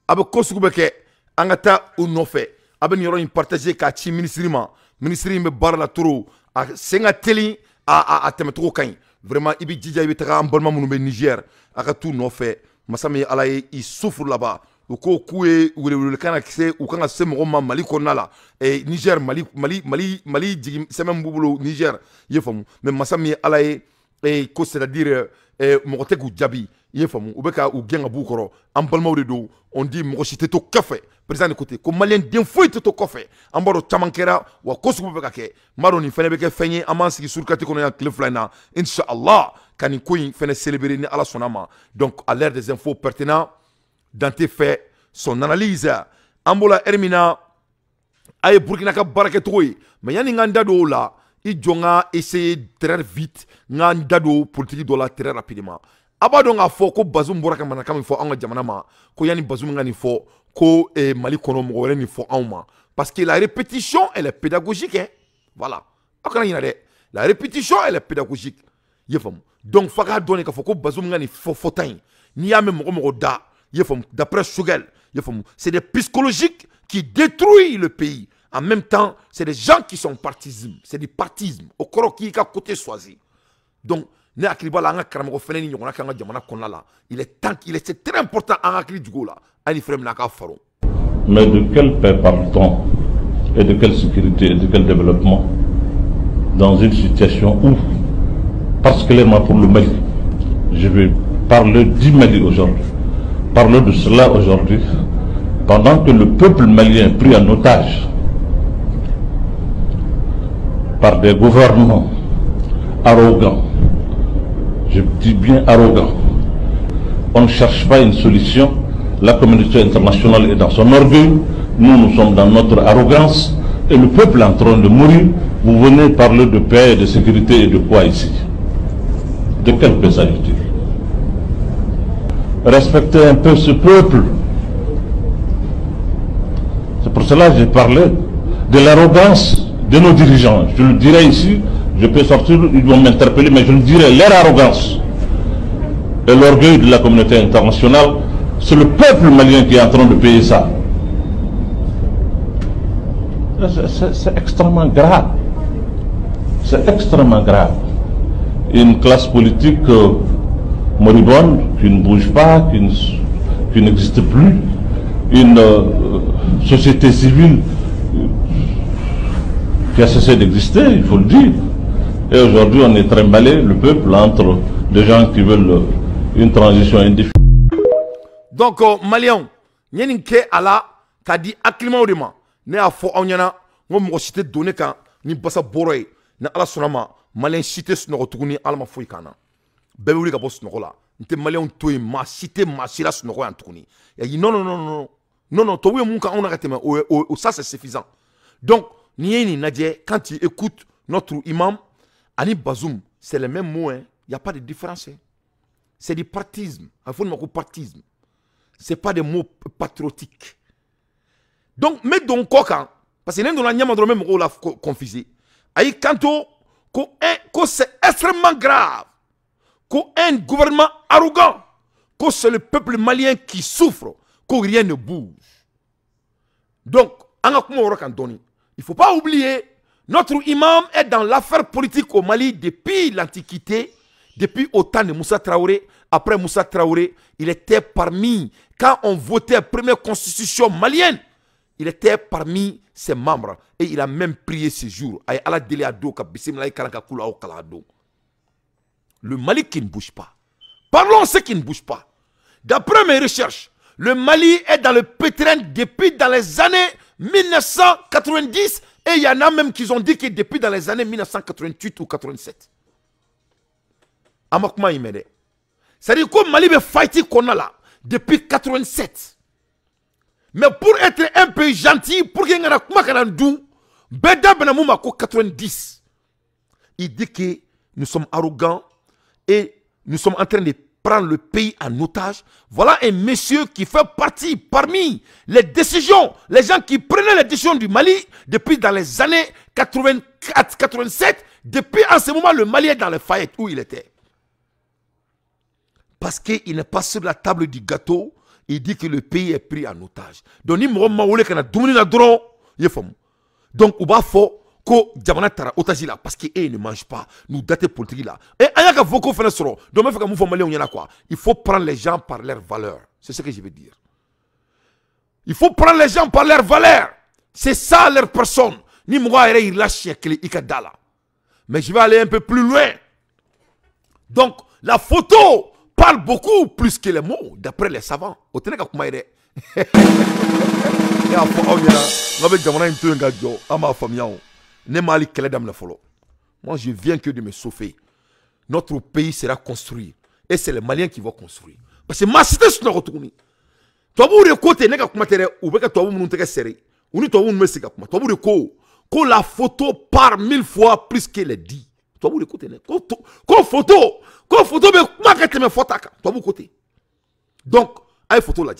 a bɛ ko sugu bɛ kɛ an ka taa u nɔfɛ a bɛ nin yɔrɔ in partager k'a ci ministre ma ministre in bɛ baara la trop a sen ka teli a tɛmɛcogo ka ɲi vraiment i bɛ jija i bɛ taga an balima minnu bɛ Niger a ka t'u nɔfɛ masa min ye ala ye i souffre là-bas u ko k'u ye welewelekan na u kan ka se mɔgɔ ma Mali kɔnɔna la Niger Mali jigi sɛbɛn b'u bolo Niger i ye faamu mais masa min ye ala ye ko c'est à dire mɔgɔ tɛ k'u jaabi i ye faamu u bɛ ka u gɛn ka b'u kɔrɔ an balimaw de don on dit mɔgɔ si tɛ to kɔfɛ président de côté ko maliyɛn den foyi tɛ to kɔfɛ an b'a dɔn caman kɛra wa ko sugu bɛ ka kɛ n b'a dɔn nin fɛnɛ bɛ kɛ fɛn ye an b'an sigi surukati kɔnɔ yan tile 2 in na inshallah ka nin ko in fɛnɛ célébrer ni ala sɔnna ma donc à l'ère des infos pertinents Dante fait son analyse an b'o la heure min na a ye Burkina ka baara kɛcogo ye mais yanni n ka n da don o la i jɔ n ka essayer très vite n ka n da don politique dɔ la très rapidement a b'a dɔn k'a fɔ ko Bazoum bɔra ka mankan min fɔ an ka jamana ma ko yanni Bazoum ka nin fɔ ko Mali kɔnɔ mɔgɔ wɛrɛ nin fɔ anw ma parce que la répétition elle est pédagogique hein voilà aw kana ɲinɛ dɛ la répétition elle est pédagogique i ye faamu donc f'a k'a dɔn k'a fɔ ko Bazoum ka nin fɔta in n'i y'a mɛn mɔgɔ da i ye faamu d'après Sogɛl i ye faamu c'est des psychologiques qui détruisent le pays En même temps, c'est des gens qui sont partismes. C'est du partisme. Au corps qui est à côté choisi. Donc, il est temps, c'est très important à mais de quelle paix parle-t-on et de quelle sécurité et de quel développement dans une situation où, particulièrement pour le Mali, je vais parler du Mali aujourd'hui, parler de cela aujourd'hui, pendant que le peuple malien est pris en otage par des gouvernements arrogants, je dis bien arrogants. On ne cherche pas une solution. La communauté internationale est dans son orgueil. Nous sommes dans notre arrogance. Et le peuple est en train de mourir. Vous venez parler de paix, de sécurité et de quoi ici? De quelle paix s'agit-il? Respectez un peu ce peuple. C'est pour cela que j'ai parlé de l'arrogance de nos dirigeants. Je le dirai ici. Je peux sortir, ils vont m'interpeller, mais je le dirai, leur arrogance et l'orgueil de la communauté internationale, c'est le peuple malien qui est en train de payer ça. C'est extrêmement grave. C'est extrêmement grave. Une classe politique moribonde, qui ne bouge pas, qui n'existe plus, une société civile qui a cessé d'exister, il faut le dire. Et aujourd'hui, on est trimballé, le peuple, entre des gens qui veulent une transition indéfinie. Donc, Maliens, il y a une quai à la Kadi Aklimaudima. Ne a fo onyana, on cité donné quand ni basa boré, na ala sonama, Malien cité snorotuni alma foikana. Bébé ka boss norola. Nte Malien toy ma cité ma sila snoro antuni. Et non non non non non non, toi oui mon on arrête mais ça c'est suffisant. Donc, ni nadje quand tu écoutes notre imam Ani Bazoum, c'est le même mot, il n'y a pas de différence. C'est du partisme. Il faut dire partisme. Ce n'est pas des mots patriotiques. Donc, mais donc, parce que nous avons même rôle confusé. Aïe, quand c'est extrêmement grave, qu'un gouvernement arrogant, que c'est le peuple malien qui souffre, que rien ne bouge. Donc, il ne faut pas oublier. Notre imam est dans l'affaire politique au Mali depuis l'Antiquité, depuis au temps de Moussa Traoré. Après Moussa Traoré, il était parmi, quand on votait la première constitution malienne, il était parmi ses membres. Et il a même prié ce jour. Le Mali qui ne bouge pas. Parlons de ce qui ne bouge pas. D'après mes recherches, le Mali est dans le pétrin depuis dans les années 1990. Et il y en a même qui ont dit que depuis dans les années 1988 ou 87. Amakuma Imede. C'est-à-dire que Mali veut fighter qu'on a là depuis 87. Mais pour être un peu gentil, pour qu'il y ait un peu de Beda Benamouma 90. Il dit que nous sommes arrogants et nous sommes en train de prendre le pays en otage. Voilà un monsieur qui fait partie parmi les décisions, les gens qui prenaient les décisions du Mali depuis dans les années 84-87. Depuis en ce moment, le Mali est dans les faillettes où il était. Parce qu'il n'est pas sur la table du gâteau, il dit que le pays est pris en otage. Donc, il donc, il faut ko jamana tara otage là parce qu'ils ne mangent pas nous dater politique là et ayaka voko fena soro donc fait que mouvement malien on quoi il faut prendre les gens par leurs valeurs, c'est ce que je veux dire. Il faut prendre les gens par leurs valeurs, c'est ça leur personne. Ni moi il lâche que ikadala. Mais je vais aller un peu plus loin. Donc la photo parle beaucoup plus que les mots d'après les savants. Au teneka kuma ire ya fo onyana ngabe jamana into ngajo ama famia. Moi, je viens que de me sauver. Notre pays sera construit. Et c'est les Maliens qui vont construire. Parce que ma cité, c'est retourné. Toi, vous récoltez, vous vous la photo par 1000 fois plus qu'elle est dit. Toi, vous récoltez. Photo, donc, il photo là.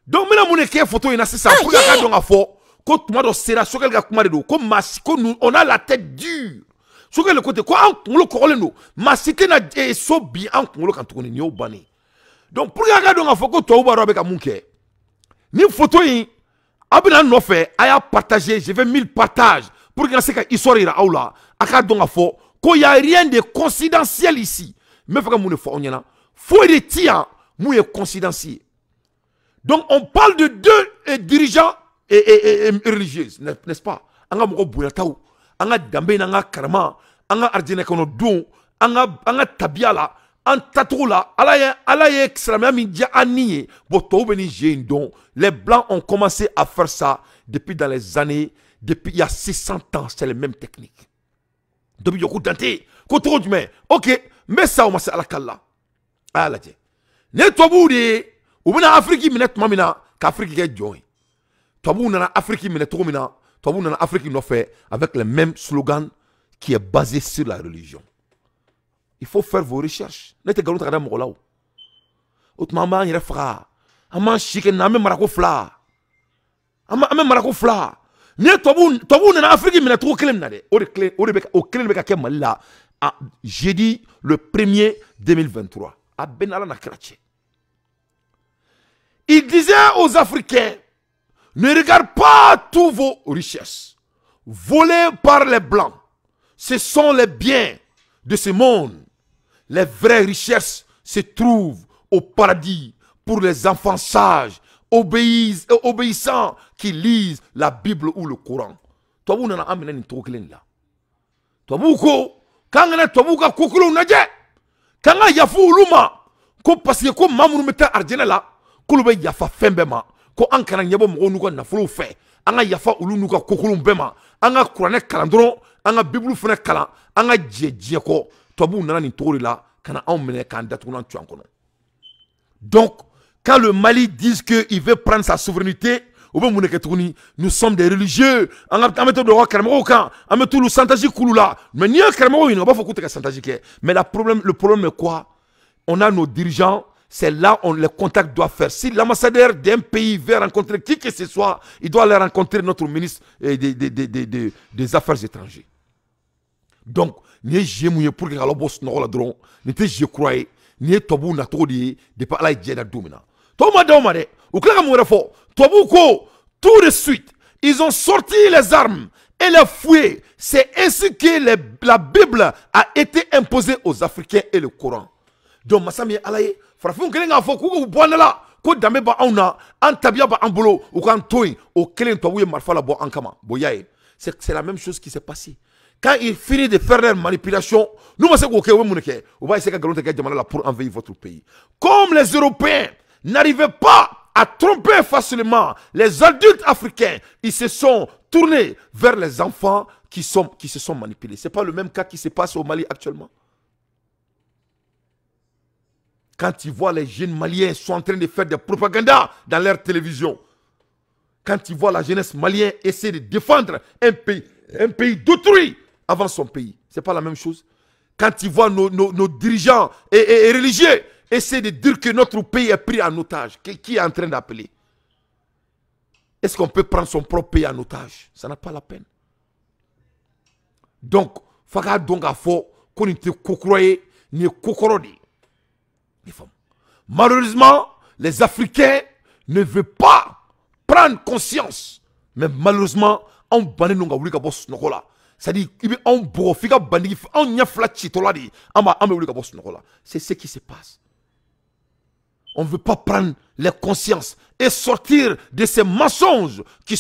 Donc, maintenant, mon photo, il y a ça. On a la tête dure. Sur le côté, quoi, on le corole nous. Ma cité n'a pas so bien qu'on le cantonne ni au bani. Donc, pour regarder, on a fait que toi, ou avec un mouké. Ni photo, Abina no fait, aya partager, je vais 1000 partages pour que ce que histoire ira aula, aka donga fo, qu'il y a rien de confidentiel ici. Mais faut que mon fo onyana, faut de tia, mou est confidentiel. Donc on parle de deux dirigeants et religieux, n'est-ce pas? Anga moko buyataou, anga dambe nanga karama, anga ardine kono don, anga tabiala, en tatoula, alaye extrêmement mindia aniye, boto beni don. Les blancs ont commencé à faire ça depuis dans les années, depuis il y a 600 ans, c'est les mêmes techniques. Depuis yoko dante, koto djme, ok, mais ça on à la kalla. Ah la dje. Ne tobu de, ou bena Afrique minet mamina, qu'Afrique est joint. Tobu nana Afrique minet tomina, tobu nana Afrique no fait avec le même slogan qui est basé sur la religion. Il faut faire vos recherches. Ne te galons pas dans là. Autrement, il refera. Aman chicken na me marako fla. Aman marako fla. Ne tobu na Afrique mina trop kelem na de. O kelem beka ke malla. Jeudi le 1er 2023 à Benalla na Kraché. Il disait aux Africains, ne regarde pas tous vos richesses volées par les blancs. Ce sont les biens de ce monde. Les vraies richesses se trouvent au paradis pour les enfants sages, obéissants, qui lisent la Bible ou le Coran. Toi, vous n'avez pas amené là. Toi, vous, quand vous avez kokulou nadje, quand vous avez yafou luma, parce que comme mamour meta arjena là, kolube yafa fembema, ko ankara nyabo mo nuko na fulu fe, anga yafa ulu nuko kokulou bema, anga Coran kalandron, anga Bible fene kala, anga dje ko. Donc, quand le Mali dit qu'il veut prendre sa souveraineté, nous sommes des religieux. Mais le problème est quoi? On a nos dirigeants, c'est là où le contact doit faire. Si l'ambassadeur d'un pays veut rencontrer qui que ce soit, il doit aller rencontrer notre ministre des Affaires étrangères. Donc, ni je mouille pour que la bosse n'aura la drone, ni te je croyais, ni tobu na todi de pas la djena domina. Toma domade, ou claque mon fort, tobu ko, tout de suite, ils ont sorti les armes et les fouets. C'est ainsi que la Bible a été imposée aux Africains et le Coran. Donc, Massami Alaye, Frafon Kelenga Foko, ou Bonala, ko dame ba auna, antabia ba ambolo, ou kan toy, ou Kelen Tawouye Marfala bo ankama, boyaye. C'est la même chose qui s'est passée. Quand il finit de faire leur manipulation, nous on va essayer de pour envahir votre pays. Comme les Européens n'arrivaient pas à tromper facilement les adultes africains, ils se sont tournés vers les enfants qui se sont manipulés. Ce n'est pas le même cas qui se passe au Mali actuellement. Quand ils voient les jeunes Maliens sont en train de faire des propagandas dans leur télévision, quand ils voient la jeunesse malienne essayer de défendre un pays d'autrui avant son pays, ce n'est pas la même chose. Quand ils voient nos dirigeants et religieux essayer de dire que notre pays est pris en otage, qui est en train d'appeler? Est-ce qu'on peut prendre son propre pays en otage? Ça n'a pas la peine. Donc, faga donga fo qu'on te kokroye ni kokorodi. Malheureusement, les Africains ne veulent pas prendre conscience. Mais malheureusement, on banne nous gawuli kabos nokola. C'est-à-dire, on profite bandi, on y a flatchi toladi, c'est ce qui se passe. On ne veut pas prendre les consciences et sortir de ces mensonges qui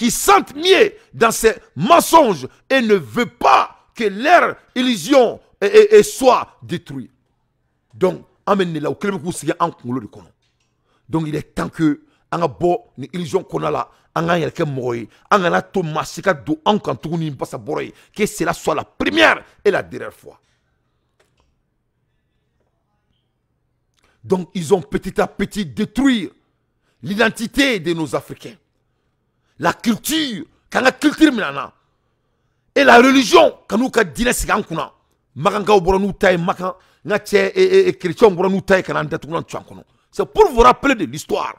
sentent mieux dans ces mensonges et ne veut pas que leur illusion soit détruite. Donc, donc il est temps que on a beau une illusion qu'on a là, on a quelqu'un mort, on a tout massacre do en quand tout n'y passe à boire, que cela soit la première et la dernière fois. Donc ils ont petit à petit détruit l'identité de nos Africains, la culture, quand la culture milana et la religion, quand nous quand dîner c'est quand kuna, makanga au boronu taille makan, ngache et chrétien boronu taille quand on détourne tuankono. C'est pour vous rappeler de l'histoire.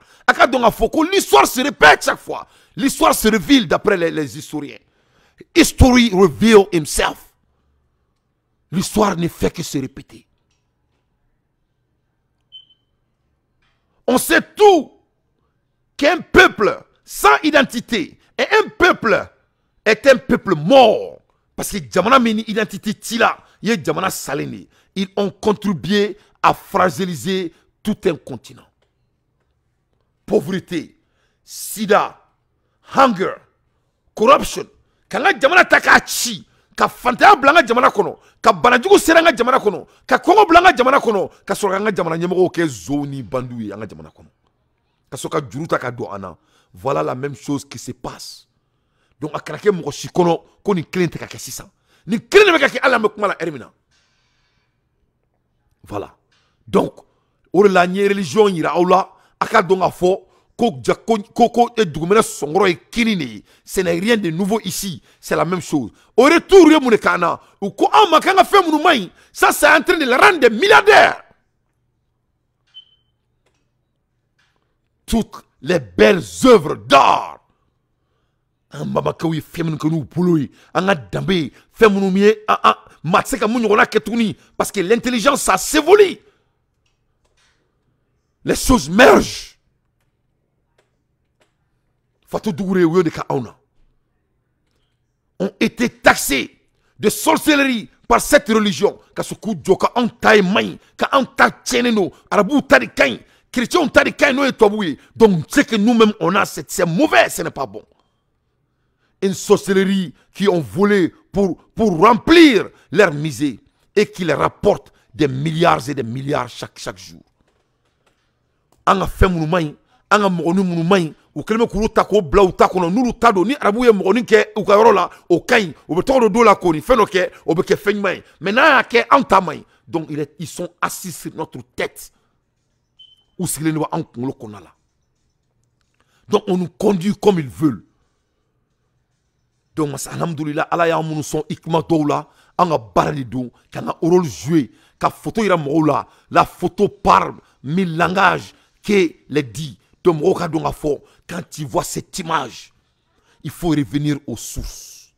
L'histoire se répète chaque fois. L'histoire se révèle d'après les historiens. History reveal himself. L'histoire ne fait que se répéter. On sait tout qu'un peuple sans identité et un peuple est un peuple mort. Parce que Djamana Meni identité Tila, et Djamana Saleni, ils ont contribué à fragiliser tout un continent. Pauvreté, sida, hunger, corruption. Quand la Djamana Takachi, ka fantaya blanga Djamana kono, ka banajugu seranga Djamana kono, ka Kongo blanga Djamana kono, ka soranga Djamana nyemoko ke zoni bandouye anga Djamana kono. Ka soka juruta ka do ana. Voilà la même chose qui se passe. Donc, à craquer mon chikono, qu'on y cliente à 600. Ni cliente à ala mekmala ermina. Voilà. Donc, au la religion ira aula, aka donga fo, koko et doumena songro et kinini. Ce n'est rien de nouveau ici. C'est la même chose. Au retour, Remounekana, ou ko amakanga fait mon main, ça c'est en train de le rendre des milliardaires. Toutes les belles œuvres d'art. Un babakawi féminin que nous poulons, un dambe féminin matseka mounyorona ketuni parce que l'intelligence ça s'évolue. Les choses mergent. Fatou Dougure ou de Kaona ont été taxés de sorcellerie par cette religion. Kasuku joka en taille main, ka en ta tcheneno, arabu tari kain, chrétien tari kain no et tobouye. Donc c'est que nous-mêmes on a c'est mauvais, ce n'est pas bon. Une sorcellerie qui ont volé pour remplir leur misère et qui les rapporte des milliards et des milliards chaque jour. Anga fait mounoumaï, anga mouni mounoumaï, ou kelme kourou tako bla ou tako no nuru tado ni arabouye mouni ke ou karola au kain ou beton do la koni fait no ke ou beke feigmaï. Maintenant ke antamaï. Donc ils sont assis sur notre tête. Ou s'il est en kongolo konala. Donc on nous conduit comme ils veulent. Donc, alhamdoulilah, Allah ya mounou son ikma doula, anga barali dou, kanga rôle joué, ka photo ira moula, la photo parle mille langages que les dit. Donc, moka donga fo, quand tu vois cette image, il faut revenir aux sources.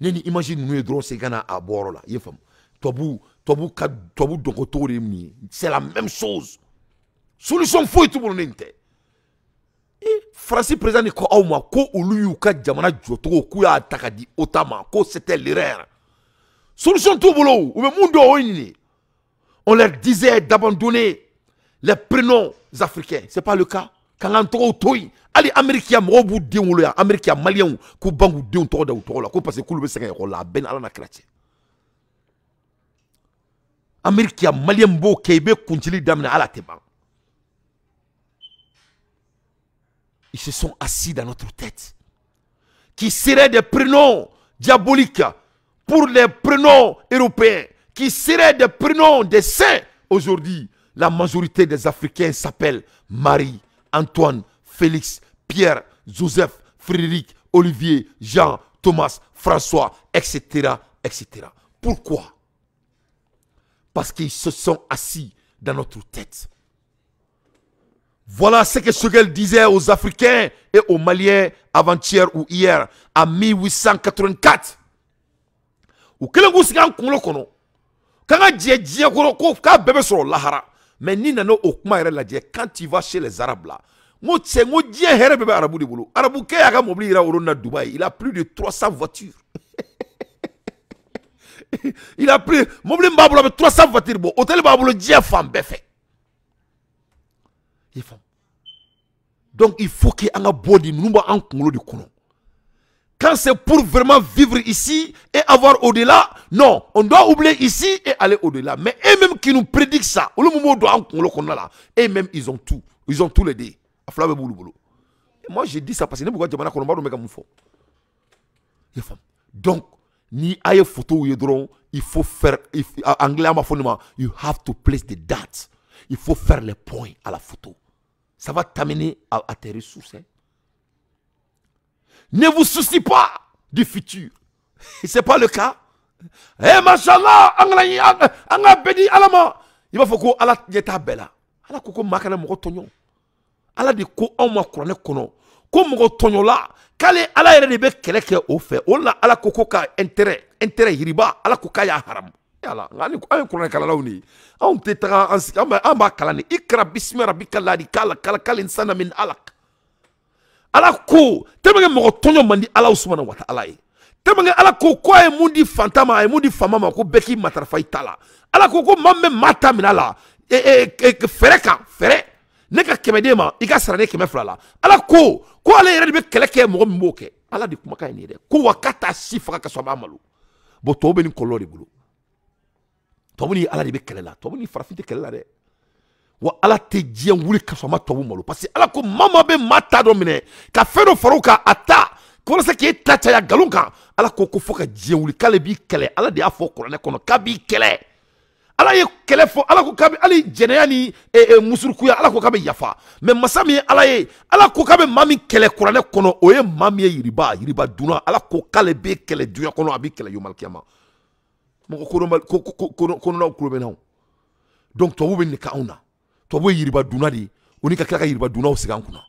Neni imagine nous drone c'est gana à bord là, yefam. Tobu dongoto remni, c'est la même chose. Solution fou et tout le monde. Francis président ko awma ko uluyu ka jamana joto ko ya takadi otama ko c'était l'erreur. Solution tout boulot ou mundo oyini. On leur disait d'abandonner les prénoms africains, c'est pas le cas. Quand on trouve toy, ali américain mo bu denwolo ya américain malien ko bangu den to da to la ko parce que kulube sanga ko la ben ala na kratie. Américain malien bo kebe kuntili damna ala teban. Ils se sont assis dans notre tête. Qui seraient des prénoms diaboliques pour les prénoms européens. Qui seraient des prénoms des saints. Aujourd'hui, la majorité des Africains s'appellent Marie, Antoine, Félix, Pierre, Joseph, Frédéric, Olivier, Jean, Thomas, François, etc. etc. Pourquoi? Parce qu'ils se sont assis dans notre tête. Voilà ce que Choguel disait aux Africains et aux Maliens avant-hier ou hier, en 1884. Ou que l'on s'y kono kono. Quand on dit qu'on bébé sur l'ahara, mais ni nano okma la die quand tu vas chez les Arabes là. Moi c'est moi die here bébé arabu de boulot. Arabu ke aga mobili ira orona Dubaï, il a plus de 300 voitures. Il a plus mobili mbabula avec 300 voitures bon. Hôtel babula die femme béfé. Donc il faut qu'il y ait un body de kono. Quand c'est pour vraiment vivre ici et avoir au-delà, non, on doit oublier ici et aller au-delà. Mais eux-mêmes qui nous prédisent ça, eux-mêmes ils ont tout. Ils ont tous les deux. Et moi j'ai dit ça parce que donc, ni aye photo il faut faire, anglais you have to place the date. Il faut faire les points à la photo. Ça va t'amener à tes ressources. Hein. Ne vous souciez pas du futur. Ce n'est pas le cas. Eh, machallah, anga bedi alama. Il va falloir que Allah yeta bela. Allah koko makana moko tonyo. Allah de ko on ma krone kono. Ko moko tonyo la. Kale Allah yere de be keleke o fe. Ola Allah koko ka intérêt riba. Allah koka ya haram. Yala, ngani ko ay krone kala lawni. On te tra amba kala ni ikra bismi rabbika alladhi kala insana min alaq. ala ko tellement que mo tonyo mandi ala Ousmane wa ta'ala ye tellement que ala ko ko e mundi fantama e mundi famama ko beki matarfa itala ala ko ko mamme mata minala fereka fere ne ka kemede ma i ka sarane keme flala ala ko ala yere be keleke mo mboke ala di kuma kay ni de ko wakata sifa ka so ba malu bo to be ni kolori bulu to ni ala di be kelela to ni farafite kelela de wa ala te dien wuli ka so ma to malu parce que ala ko mama be mata do mine ka fero faruka ata ko se ki tata ya galunka ala ko fo ka dien wuli kale bi kele ala di afo ko ne kono ka bi kele ala ye kele fo ala ko kabe ali jeneyani musurukuya ala ko kabe yafa mais masami ala ye ala ko kabe mami kele kurane kono o ye mami yiriba duna ala ko kale be kele duya kono abi kele yomal kiyama mo ko na ko be naw donc to be ne ka ona to bo yiriba duna di oni ka kala yiriba duna o sigan kuna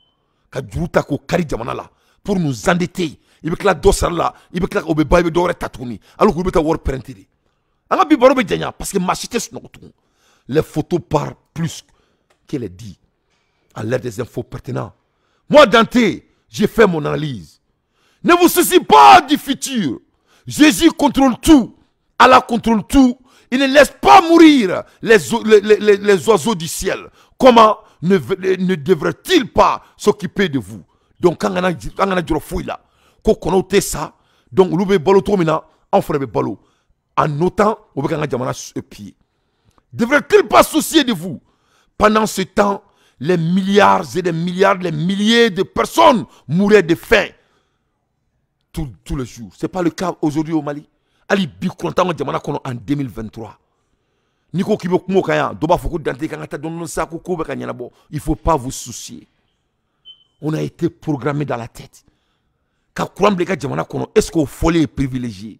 ka juruta ko kari jamana la pour nous endetter ibe kala dosar la ibe kala o be baybe do re tatuni alors ko be ta wor printedi parce que ma cité les photos parlent plus qu'elle est dit à l'aide des infos pertinentes. Moi, Dante, j'ai fait mon analyse. Ne vous souciez pas du futur. Jésus contrôle tout. Allah contrôle tout. Il ne laisse pas mourir les oiseaux du ciel. Comment ne devrait-il pas s'occuper de vous? Donc, quand on a dit fouille là, quand on a ça, donc, on a balo tomina, on ferait balo. En notant, on peut gagner pied. Devrait-il pas soucier de vous? Pendant ce temps, les milliards et des milliards, les milliers de personnes mouraient de faim tous les jours. Ce n'est pas le cas aujourd'hui au Mali. Ali bi kontan en 2023. Niko kibo kumo kaya, doba foko dante kangata donon sa ko be kanyana bo. Il faut pas vous soucier. On a été programmé dans la tête. Ka kuramble ka jamana kono, est-ce qu'au folie est privilégié?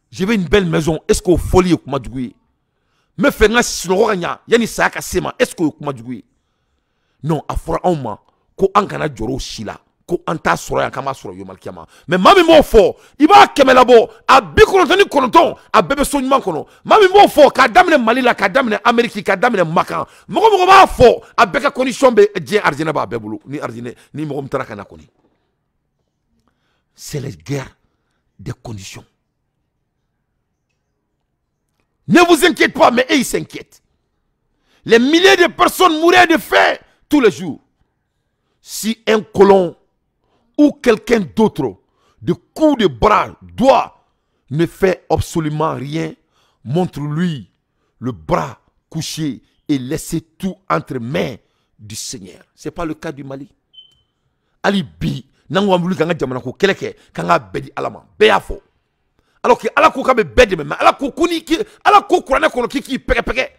Je veux une belle maison, est-ce qu'au folie est kuma dugui? Me fenga sinoro kanya, yani sayaka sema, est-ce qu'au kuma dugui? Non, afora auma ko ankana joro shila. Ko anta soro ya kama soro yo malkiama. Mais mami mo fo, iba kemela bo, a bikolotoni konoton, a bebe sonman kono. Mami mo fo, ka damine Malila, ka damine Ameriki, ka damine Makan. Mogo ba fo, a beka condition be dien arjena ba bebulu, ni arjene, ni mogo mtaraka na koni. C'est les guerres des conditions. Ne vous inquiétez pas, mais eux ils s'inquiètent. Les milliers de personnes mouraient de faim tous les jours. Si un colon ou quelqu'un d'autre de coup de bras ne fait absolument rien, montre-lui le bras couché et laissez tout entre mains du Seigneur. Ce n'est pas le cas du Mali. Ali bi, nangwambulu kanga jamana ko keleke kanga bedi alama beafo. Alors que ala ko kabe bedi me ala ko kuni ki ala ko kurane ko ki peke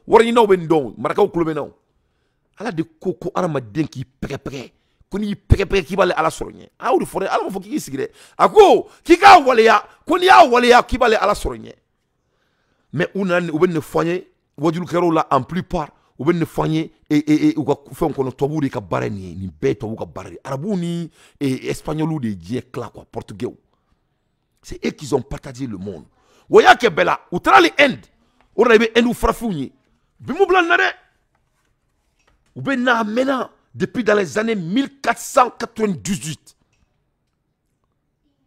wari no ben don maraka ko klobe no ala de koko arama den ki peke kuni peke ki bale ala soronye awri fore ala mo fo ki sigire ako ki ka waleya kuni ya waleya ki bale ala soronye mais unan ou ben ne foye wajul kero la en plupart ou ben ne foye et ou ko fe on tobu de ka barani ni be tobu ka barani arabu ni espagnol de die cla quoi portugais. C'est eux qui ont partagé le monde. Voyez que bella, ou trali end, ou rebe end ou frafouni. Bimou blanc nare. Ou ben na mena depuis dans les années 1498.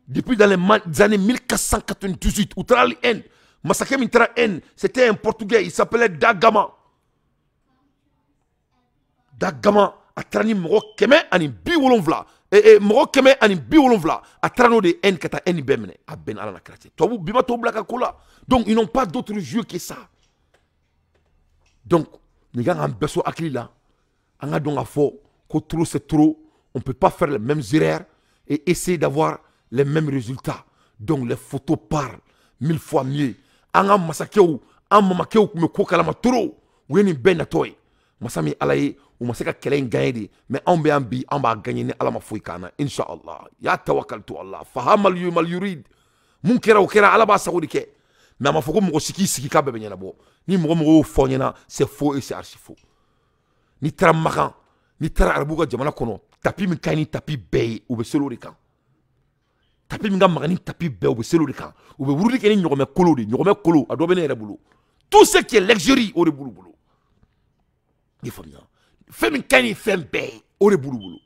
Depuis dans les années 1498, ou trali end, massacre mintra end, c'était un Portugais, il s'appelait Dagama. Dagama a trani moro keme ani bi wolonvla. Moro keme ani bi wolonvla a trano de en kata en bemne a ben ala na krate tobu bima to blaka kola. Donc ils n'ont pas d'autre jeu que ça. Donc les gars en beso akili là anga donga fo ko trop c'est trop, on peut pas faire les mêmes erreurs et essayer d'avoir les mêmes résultats. Donc les photos parlent 1000 fois mieux. Anga masakeu am mamakeu me ko kala ma trop weni ben na toy masami alaye ou masaka kelen gagner mais on va gagner ni ala mafoui kana inshallah ya tawakkaltu Allah fahamal yumal yurid munkira ukira ala ba saoudike mais ma foko mo siki ka bebe nyana bo ni mo fonyena c'est faux et c'est archi faux ni tramakan ni tra arabuga jamana kono tapi min kani tapi bey ou be selo de kan tapi min ga magani tapi bey ou be selo de kan ou be wurudi keni nyogome kolo ado bene rebulu tout ce qui est luxury au de bulu il faut bien. Femme kani femme bay ore bulu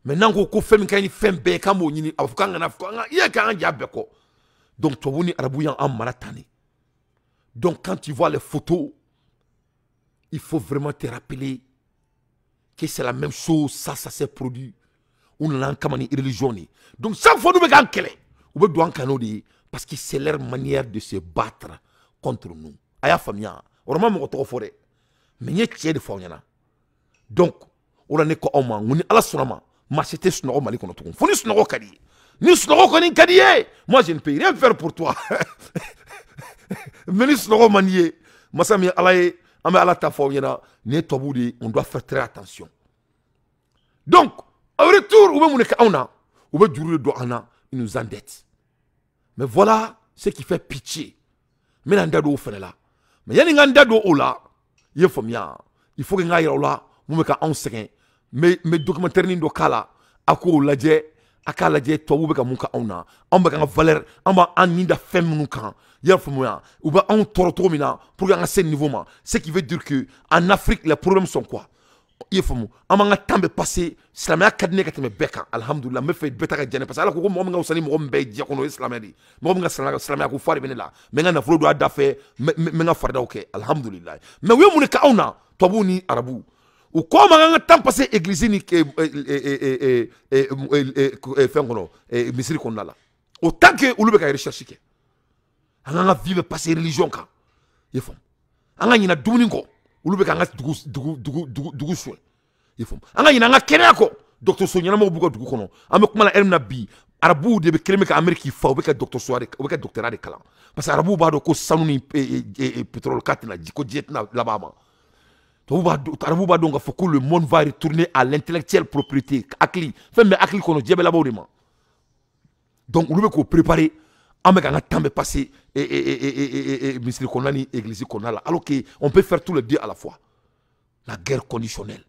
Maintenant, ko fem kan fem be kamo nyini afukanga na afukanga ya kan ya beko. Donc to woni arabouyan en maratani. Donc quand tu vois les photos, il faut vraiment te rappeler que c'est la même chose, ça s'est produit. On a une religion. Donc chaque fois nous mettons on doit en parce que c'est leur manière de se battre contre nous. Aya famia, vraiment mon trop forêt. Mais n'y a que de fois donc on a neko oma, on est à la sonama. M'acheter ce normal qu'on a trouvé. Faut ni ce normal kadi. Ni ce normal kadi. Moi je ne peux rien faire pour toi. Mais ni ce normal manié. Masami alaye, ame ala ta fois ne toboudi, on doit faire très attention. Donc au retour, il nous endette. Mais voilà ce qui fait pitié. Mais il y a un dado là, il faut que nous ayons là, mais documentaire ni dokala, ako ladje, akaladje, toi ou beka munka ona, on beka valeur, on va en ninda femme munka, il faut moi, ou ba on toro mina pour gagner ce niveau là. Ce qui veut dire que en Afrique les problèmes sont quoi? Il faut amanga tambe passé islamia kadne katme beka alhamdulillah me fait beta ka jene parce que ala ko mo nga usani mo mbe dia ko no islamedi mo nga islamia ko fari benela me nga na flo do ada fe me nga farda ok alhamdulillah mais we mun ka ona to buni arabu ou ko nga tam passé église ni fengono misri ko nala autant que ulube ka recherche ke nga vivre passer religion ka il faut nga nyina dumuni ko ulube ka nga dugu souhait il faut anga ina nga kenya ko docteur Sonia mo bugo dugu kono ame kuma la elmna bi arabu de be keleme ka amerique fa o be ka docteur soare o be ka doctorat de kala parce que arabu ba do ko sanuni pétrole katina ko jetna là-bas to arabu ba do nga faut que le monde va retourner à l'intellectuelle propriété akli fait mais akli kono jebe là-bas au donc ulube ko préparer ame ka nga tambe passer misri konani église konala alors que on peut faire tout les deux à la fois la guerre conditionnelle.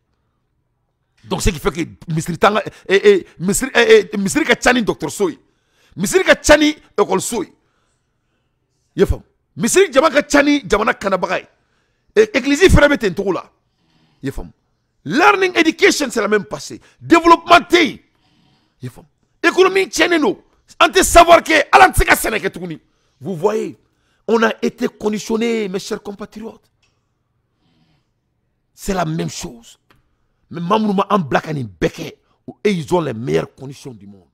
Donc ce qui fait que Misri Tanga Misri ka chani docteur Soy. Misri ka chani école Soy. Yefam. Misri jama ka chani jamana kana bagay. Église frère ten to là. Yefam. Learning education c'est la même passé. Développement té. Yefam. Économie tienne no. Ante savoir que alantsika Sénégal tuni. Vous voyez, on a été conditionnés mes chers compatriotes. C'est la même chose. Mais Mamouma en black and beke, où ils ont les meilleures conditions du monde.